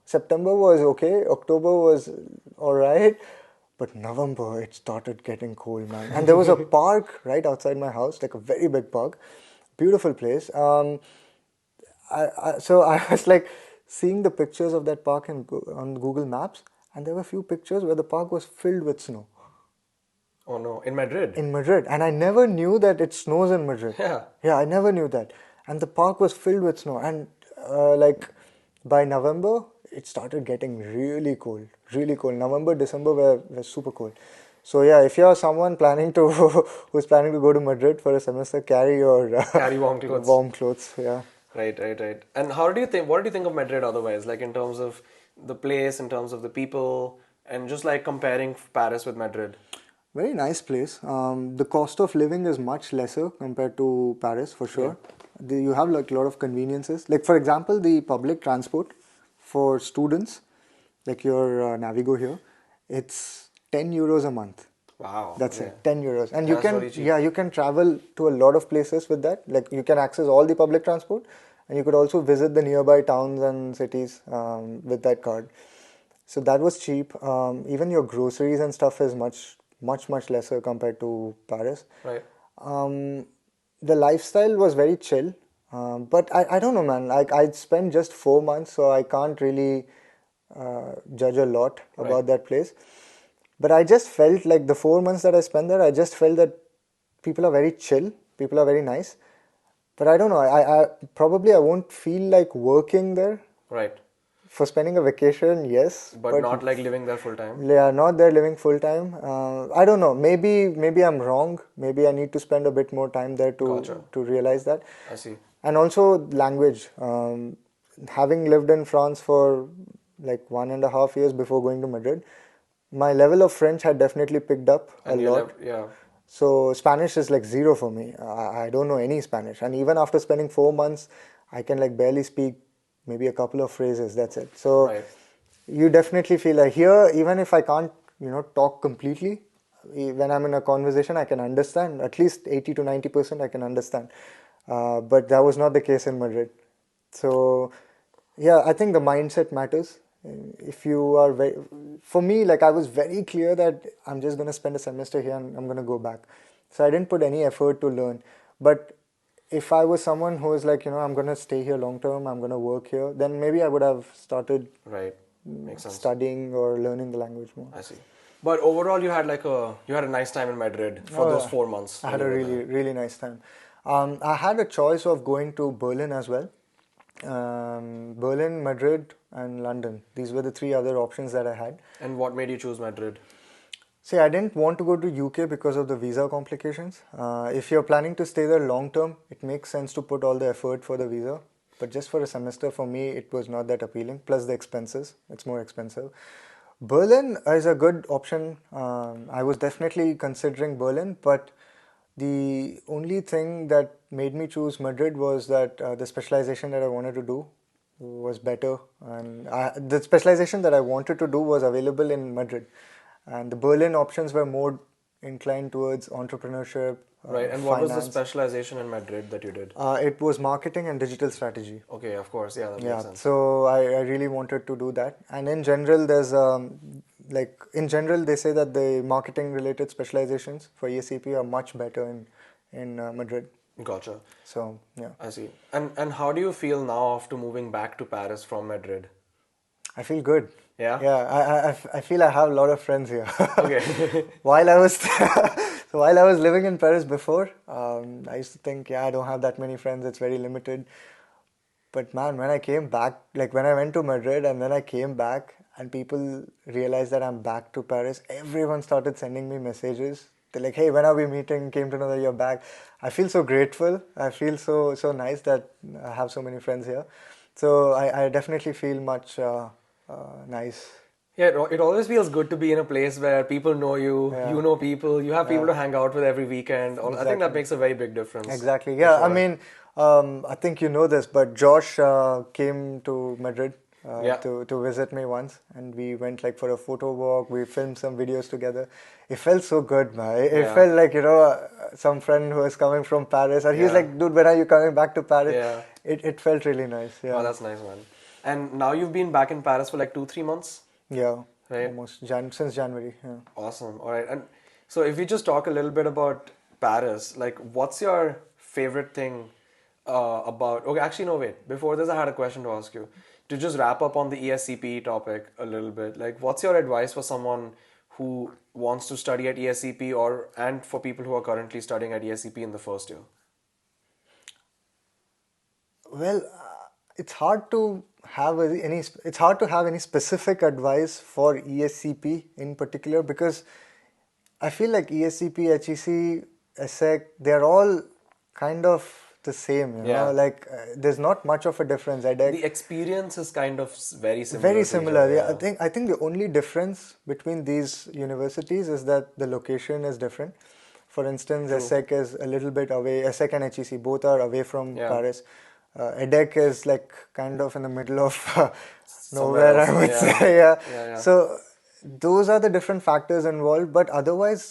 September was okay. October was all right, but November it started getting cold, man. And there was a park right outside my house, like a very big park, beautiful place. So I was like seeing the pictures of that park on Google Maps, and there were a few pictures where the park was filled with snow Oh no, in Madrid? in Madrid, and I never knew that it snows in Madrid. Yeah. Yeah, I never knew that. And the park was filled with snow, and like by November, it started getting really cold, really cold. November, December were super cold. So yeah, if you're someone planning to who's planning to go to Madrid for a semester, carry your Carry warm clothes. warm clothes. Yeah. Right. And what did you think of Madrid otherwise? Like in terms of the place, in terms of the people, and just like comparing Paris with Madrid? Very nice place. The cost of living is much lesser compared to Paris for sure. You have like a lot of conveniences. Like for example, the public transport for students, like your Navigo here, it's 10 euros a month. Wow. That's yeah. it, 10 euros. And you That's can, very cheap. yeah, you can travel to a lot of places with that. Like you can access all the public transport and you could also visit the nearby towns and cities with that card. So that was cheap. Even your groceries and stuff is much lesser compared to Paris. Right. The lifestyle was very chill. But I don't know, man. Like I spent just 4 months, so I can't really judge a lot about Right. that place. But I just felt like the 4 months that I spent there, I just felt that people are very chill, people are very nice. But I don't know, I probably I won't feel like working there. Right. For spending a vacation, yes, But not like living there full time. they are not there living full time. I don't know. Maybe I'm wrong. Maybe I need to spend a bit more time there Gotcha. to realize that. I see. And also language. Having lived in France for like 1.5 years before going to Madrid, my level of French had definitely picked up a And you lot. left, yeah. So Spanish is like zero for me. I don't know any Spanish. And even after spending 4 months, I can like barely speak maybe a couple of phrases. That's it. So Right. you definitely feel like here, even if I can't, talk completely, when I'm in a conversation, I can understand. At least 80 to 90% I can understand. But that was not the case in Madrid. So yeah, I think the mindset matters. If you are very, for me, like I was very clear that I'm just going to spend a semester here and I'm going to go back. So I didn't put any effort to learn. But if I was someone who was like, I'm going to stay here long term, I'm going to work here, then maybe I would have started Right. Makes sense. studying or learning the language more. I see. But overall, you had a nice time in Madrid for Oh, those yeah. 4 months I when had you a were really, there. really nice time. I had a choice of going to Berlin as well. Berlin, Madrid, and London. These were the three other options that I had. And what made you choose Madrid? See, I didn't want to go to UK because of the visa complications. If you're planning to stay there long term, it makes sense to put all the effort for the visa. But just for a semester, for me, it was not that appealing. Plus the expenses, it's more expensive. Berlin is a good option. I was definitely considering Berlin, but the only thing that made me choose Madrid was that the specialization that I wanted to do was better, and the specialization that I wanted to do was available in Madrid, and the Berlin options were more inclined towards entrepreneurship, Right. And what was the finance. specialization in Madrid that you did? It was marketing and digital strategy. Okay, of course. Yeah, that makes Yeah, sense. so I really wanted to do that. And in general, there's in general, they say that the marketing related specializations for ESCP are much better in Madrid. Gotcha. So yeah, I see. And how do you feel now after moving back to Paris from Madrid? I feel good. Yeah? Yeah, I feel I have a lot of friends here. Okay. While I was so while I was living in Paris before, I used to think, yeah, I don't have that many friends. It's very limited. But man, when I came back, like when I went to Madrid and then I came back and people realized that I'm back to Paris, everyone started sending me messages. They're like, "Hey, when are we meeting? Came to know that you're back." I feel so grateful. I feel so nice that I have so many friends here. So I definitely feel much nice. Yeah, it always feels good to be in a place where people know you, Yeah, you know people, you have people yeah, to hang out with every weekend. I think that exactly. makes a very big difference. Exactly. For Yeah. I sure. mean, I think you know this, but Josh came to Madrid Yeah. to visit me once, and we went like for a photo walk. We filmed some videos together. It felt so good, man. It Yeah. felt like some friend who was coming from Paris, and he was Yeah. like, "Dude, when are you coming back to Paris?" Yeah. It felt really nice. Oh, Yeah. that's nice, man. And now you've been back in Paris for like 2, 3 months, Yeah. right? Almost since January. Yeah. Awesome. All right. And so if we just talk a little bit about Paris, like what's your favorite thing about okay, actually no wait. Before this I had a question to ask you. To just wrap up on the ESCP topic a little bit, like what's your advice for someone who wants to study at ESCP or and for people who are currently studying at ESCP in the first year? Well, it's hard to have it's hard to have any specific advice for ESCP in particular because I feel like ESCP, HEC, ESSEC, they're all kind of the same, Yeah. like there's not much of a difference. The experience is kind of very Very similar to each similar. other, Yeah, yeah. I think the only difference between these universities is that the location is different. For instance, True. ESSEC is a little bit away. ESSEC and HEC both are away from Yeah. Paris. EDEC is like kind of in the middle of Somewhere nowhere, else. I would Yeah. say. Yeah. Yeah, yeah. So those are the different factors involved. But otherwise,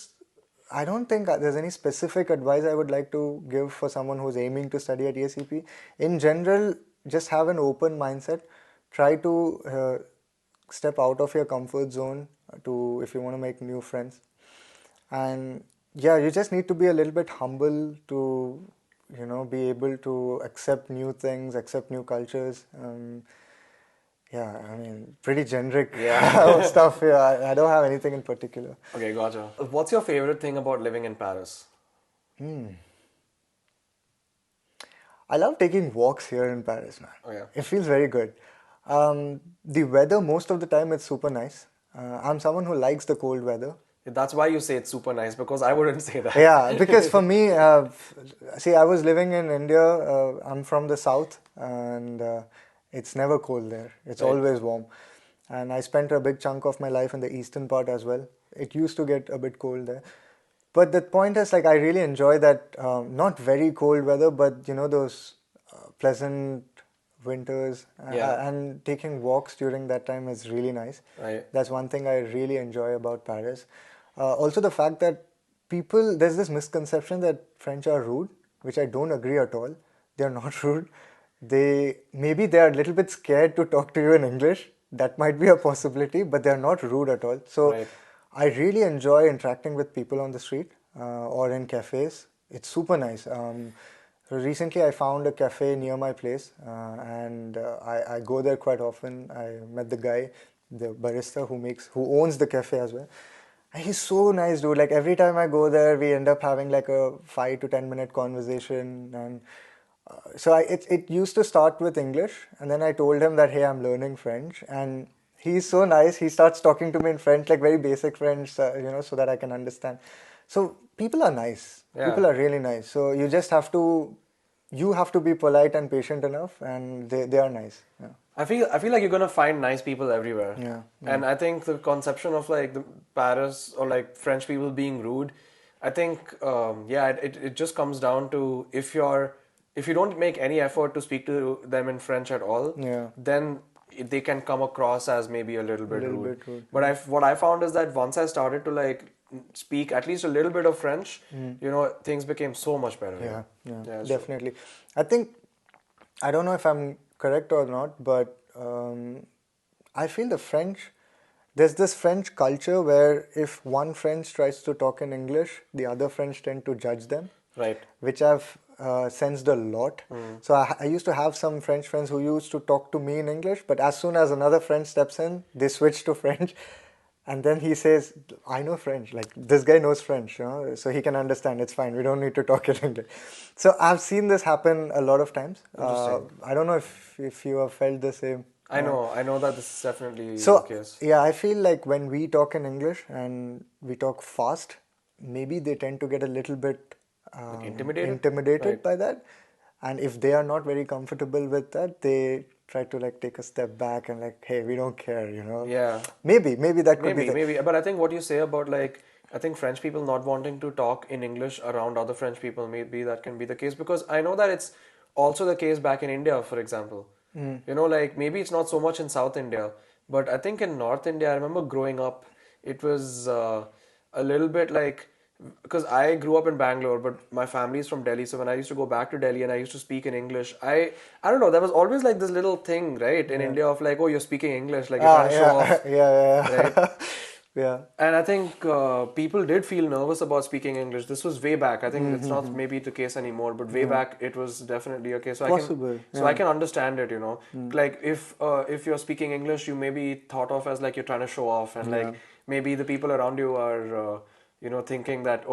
I don't think there's any specific advice I would like to give for someone who's aiming to study at ESCP. In general, just have an open mindset. Try to step out of your comfort zone to if you want to make new friends. And yeah, you just need to be a little bit humble to be able to accept new things, accept new cultures. Yeah, I mean, pretty generic Yeah. stuff here. I don't have anything in particular. Okay, gotcha. What's your favorite thing about living in Paris? I love taking walks here in Paris, man. Oh, yeah. It feels very good. The weather, most of the time, it's super nice. I'm someone who likes the cold weather. That's why you say it's super nice because I wouldn't say that. Yeah, because for me, see, I was living in India. I'm from the south, and it's never cold there. It's Right. always warm. and I spent a big chunk of my life in the eastern part as well. It used to get a bit cold there. But the point is, like, I really enjoy that not very cold weather, but those pleasant winters, Yeah. and taking walks during that time is really nice. Right. That's one thing I really enjoy about Paris. Also, the fact that there's this misconception that French are rude, which I don't agree at all. They're not rude. Maybe they are a little bit scared to talk to you in English. That might be a possibility, but they're not rude at all. So Right. I really enjoy interacting with people on the street or in cafes. It's super nice. So recently I found a cafe near my place, and I go there quite often. I met the guy, the barista who owns the cafe as well. And he's so nice, dude. Like every time I go there, we end up having like a 5 to 10 minute conversation, and it used to start with English, and then I told him that, hey, I'm learning French, and he's so nice. He starts talking to me in French, like very basic French, so that I can understand. So people are nice. Yeah. People are really nice. So you have to be polite and patient enough, and they are nice. Yeah. I feel like you're gonna find nice people everywhere. Yeah. And I think the conception of like the Paris or like French people being rude, I think it just comes down to if you don't make any effort to speak to them in French at all, Yeah. then they can come across as maybe a little bit rude. bit rude. But what I found is that once I started to like speak at least a little bit of French, things became so much better. Yeah, Yeah, it's definitely. I think, I don't know if I'm correct or not, but I feel there's this French culture where if one French tries to talk in English, the other French tend to judge them. Right. Which I've sensed a lot. So I used to have some French friends who used to talk to me in English, but as soon as another French steps in, they switch to French. And then he says, I know French. Like, this guy knows French, so he can understand. It's fine. We don't need to talk in English. So I've seen this happen a lot of times. I don't know if you have felt the same. I know that this is definitely So, the case. yeah, I feel like when we talk in English and we talk fast, maybe they tend to get a little bit intimidated Right. by that. And if they are not very comfortable with that, they try to like take a step back and like, hey, we don't care, Yeah. Maybe that could be Maybe. But I think what you say about like, I think French people not wanting to talk in English around other French people, maybe that can be the case because I know that it's also the case back in India, for example. Like maybe it's not so much in South India, but I think in North India, I remember growing up, it was a little bit like, because I grew up in Bangalore, but my family is from Delhi. So when I used to go back to Delhi and I used to speak in English, I don't know, there was always like this little thing, right, in India of like, oh, you're speaking English, like you're trying to show off. Yeah. Right? Yeah. And I think people did feel nervous about speaking English. This was way back. I think it's not maybe the case anymore, but way back it was definitely a case. So Possible, I can understand it. Like if you're speaking English, you may be thought of as like you're trying to show off, and like maybe the people around you are thinking that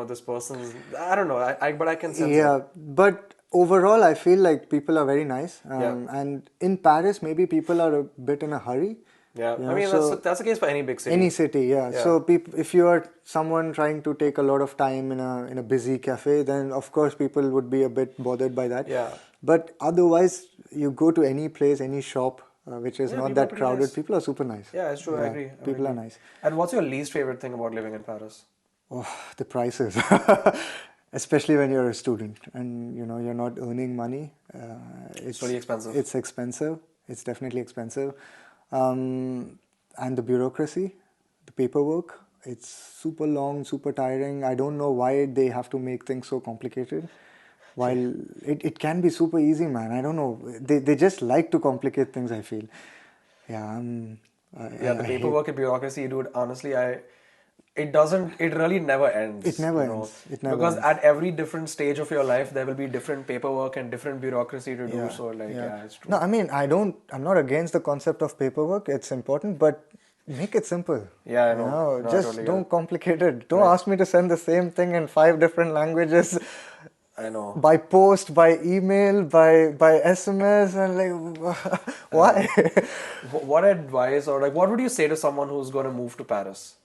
this person. I don't know. But I can sense Yeah, it. but overall, I feel like people are very nice. Yeah. And in Paris, maybe people are a bit in a hurry. Yeah, You I know, mean so that's the case for any big city. any city, yeah. Yeah. So if you are someone trying to take a lot of time in a busy cafe, then of course people would be a bit bothered by that. Yeah. But otherwise, you go to any place, any shop, which is Yeah, not people are that pretty crowded. nice. People are super nice. Yeah, it's true. I agree. People are nice. And what's your least favorite thing about living in Paris? Oh, the prices, especially when you're a student and you're not earning money. It's pretty expensive. It's expensive. It's definitely expensive, and the bureaucracy, the paperwork. It's super long, super tiring. I don't know why they have to make things so complicated. While it can be super easy, man. I don't know. They just like to complicate things, I feel. Yeah. The paperwork and bureaucracy, dude. Honestly, it really never ends. It never ends. It never because ends. at every different stage of your life, there will be different paperwork and different bureaucracy to do. So, it's true. No, I mean, I'm not against the concept of paperwork. It's important, but make it simple. Yeah, I know. No, I just totally get don't it. complicate it. Don't ask me to send the same thing in 5 different languages. I know. By post, by email, by SMS, and like, why? What advice or like what would you say to someone who's going to move to Paris?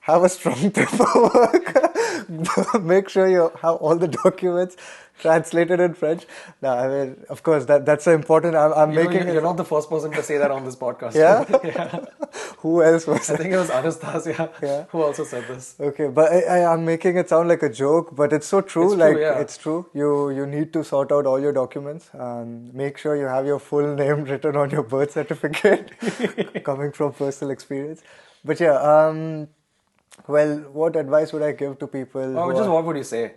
have a strong paperwork. Make sure you have all the documents translated in French. No, I mean, of course, that's important. I'm You know, making you're it. not the first person to say that on this podcast. Yeah. Yeah. Who else was I it? think it was Anastasia Yeah. who also said this. Okay, but I'm making it sound like a joke, but it's so true. It's true, Like yeah. it's true. You need to sort out all your documents. Make sure you have your full name written on your birth certificate, coming from personal experience. But yeah, well, what advice would I give to people Or who just are what would you say?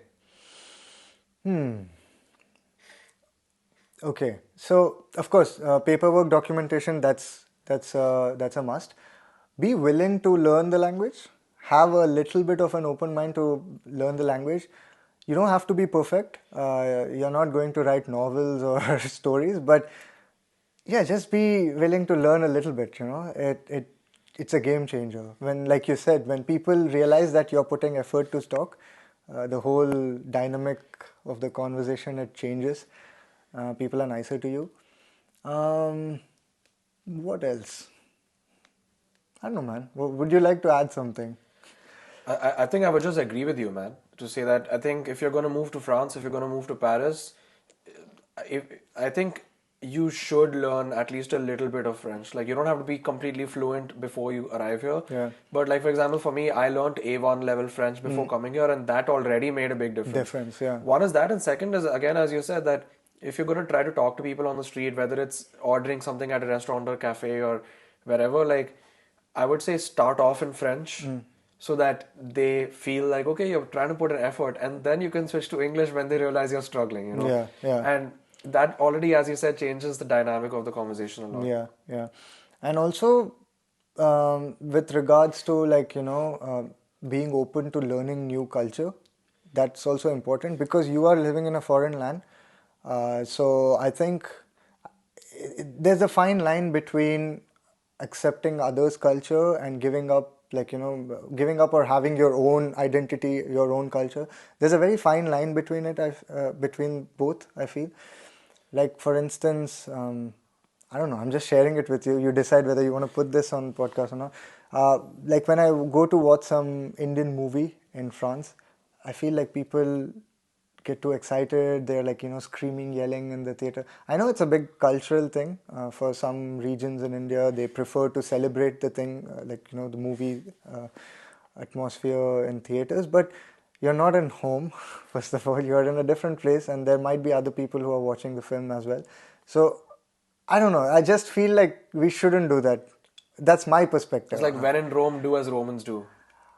okay? So of course, paperwork documentation that's a must. Be willing to learn the language. Have a little bit of an open mind to learn the language. You don't have to be perfect. You're not going to write novels or stories, but yeah, just be willing to learn a little bit. It's a game changer. When, like you said, when people realize that you're putting effort to talk, the whole dynamic of the conversation it changes. People are nicer to you. Um, what else? I don't know, man. Would you like to add something? I think I would just agree with you, man, to say that I think if you're going to move to France, if you're going to move to Paris, if, I think you should learn at least a little bit of French. Like you don't have to be completely fluent before you arrive here. Yeah. But like for example, for me, I learned A1 level French before coming here, and that already made a big difference. Difference, yeah. One is that, and second is again, as you said, that if you're going to try to talk to people on the street, whether it's ordering something at a restaurant or cafe or wherever, like I would say start off in French so that they feel like, okay, you're trying to put an effort, and then you can switch to English when they realize you're struggling, you know? Yeah, yeah. And that already, as you said, changes the dynamic of the conversation a lot. Yeah, yeah. And also, with regards to like, being open to learning new culture, that's also important because you are living in a foreign land. So I think there's a fine line between accepting others' culture and giving up, like, giving up or having your own identity, your own culture. There's a very fine line between it, between both, I feel. Like, for instance, I don't know, I'm just sharing it with you. You decide whether you want to put this on podcast or not. Like, when I go to watch some Indian movie in France, I feel like people get too excited. They're like, screaming, yelling in the theater. I know it's a big cultural thing. For some regions in India, they prefer to celebrate the thing, the movie atmosphere in theaters. But you're not in home, first of all. You're in a different place, and there might be other people who are watching the film as well. So, I don't know. I just feel like we shouldn't do that. That's my perspective. It's like when in Rome, do as Romans do.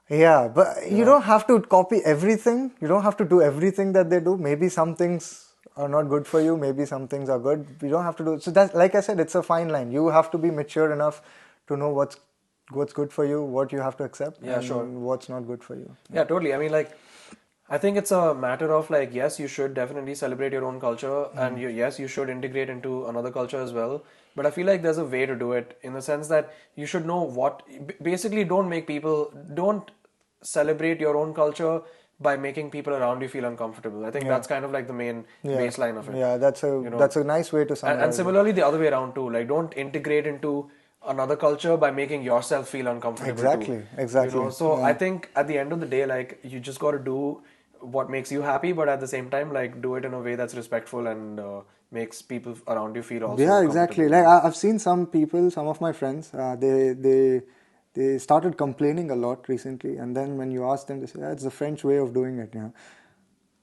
Yeah, but you don't have to copy everything. You don't have to do everything that they do. Maybe some things are not good for you. Maybe some things are good. You don't have to do. So that's, like I said, it's a fine line. You have to be mature enough to know what's good for you, what you have to accept, Yeah, and sure. what's not good for you. Yeah, totally. I mean, like, I think it's a matter of like, yes, you should definitely celebrate your own culture, and yes, you should integrate into another culture as well. But I feel like there's a way to do it in the sense that you should know basically, don't celebrate your own culture by making people around you feel uncomfortable. I think that's kind of like the main baseline of it. Yeah, that's a nice way to summarize And it. similarly, the other way around too. Like, don't integrate into another culture by making yourself feel uncomfortable too. Exactly. So I think at the end of the day, like, you just got to do what makes you happy, but at the same time, like, do it in a way that's respectful and makes people around you feel also Yeah, exactly. comfortable. Like I've seen some people, some of my friends, they started complaining a lot recently, and then when you ask them, they say, it's the French way of doing it.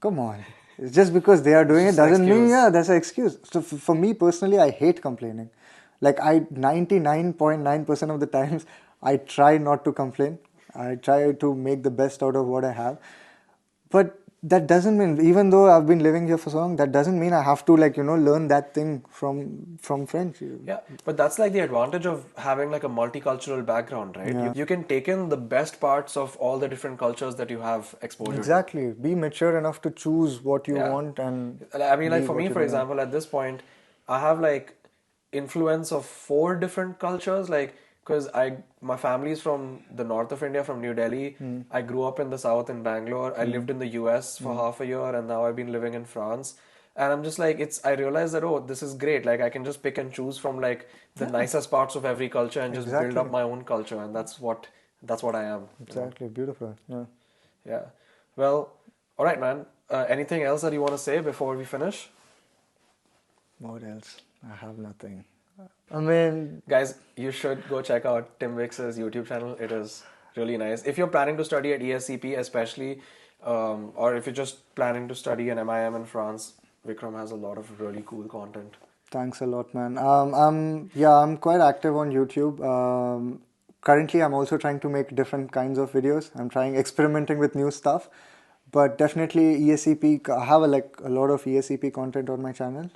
Come on. It's just because they are doing it just an doesn't mean, excuse. that's an excuse. So for me personally, I hate complaining. Like 99.9% of the times, I try not to complain. I try to make the best out of what I have. But that doesn't mean, even though I've been living here for so long, that doesn't mean I have to learn that thing from French. Yeah, but that's like the advantage of having like a multicultural background, right? Yeah. You can take in the best parts of all the different cultures that you have exposure to. Exactly. Be mature enough to choose what you Yeah. want and I mean, like leave for what me, you for don't example, at this point, I have like influence of 4 different cultures. Like, because my family is from the north of India, from New Delhi. I grew up in the south in Bangalore. I lived in the US for half a year, and now I've been living in France. And I'm just like, I realized that, oh, this is great. Like, I can just pick and choose from like the nicest parts of every culture and just build up Exactly. my own culture. And that's what I am. Exactly, beautiful. Yeah. Yeah. Well, all right, man. Anything else that you want to say before we finish? What else? I have nothing. I mean, Guys, you should go check out Tim Wix's YouTube channel. It is really nice. If you're planning to study at ESCP, especially, or if you're just planning to study an MIM in France, Vikram has a lot of really cool content. thanks a lot, man. I'm quite active on YouTube. Currently, I'm also trying to make different kinds of videos. I'm trying experimenting with new stuff, but definitely ESCP. I have a lot of ESCP content on my channel,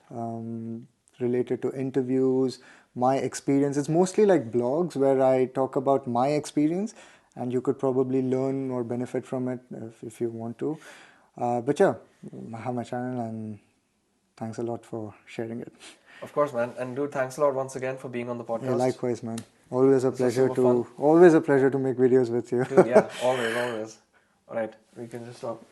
related to interviews, my experience. It's mostly like blogs where I talk about my experience, and you could probably learn or benefit from it if you want to. But yeah, I have my channel, and thanks a lot for sharing it. Of course, man. And dude, thanks a lot once again for being on the Yeah, podcast. likewise, man. Always a This was pleasure super fun. always a pleasure to make videos with you. Dude, yeah, always, always. All right, we can just stop.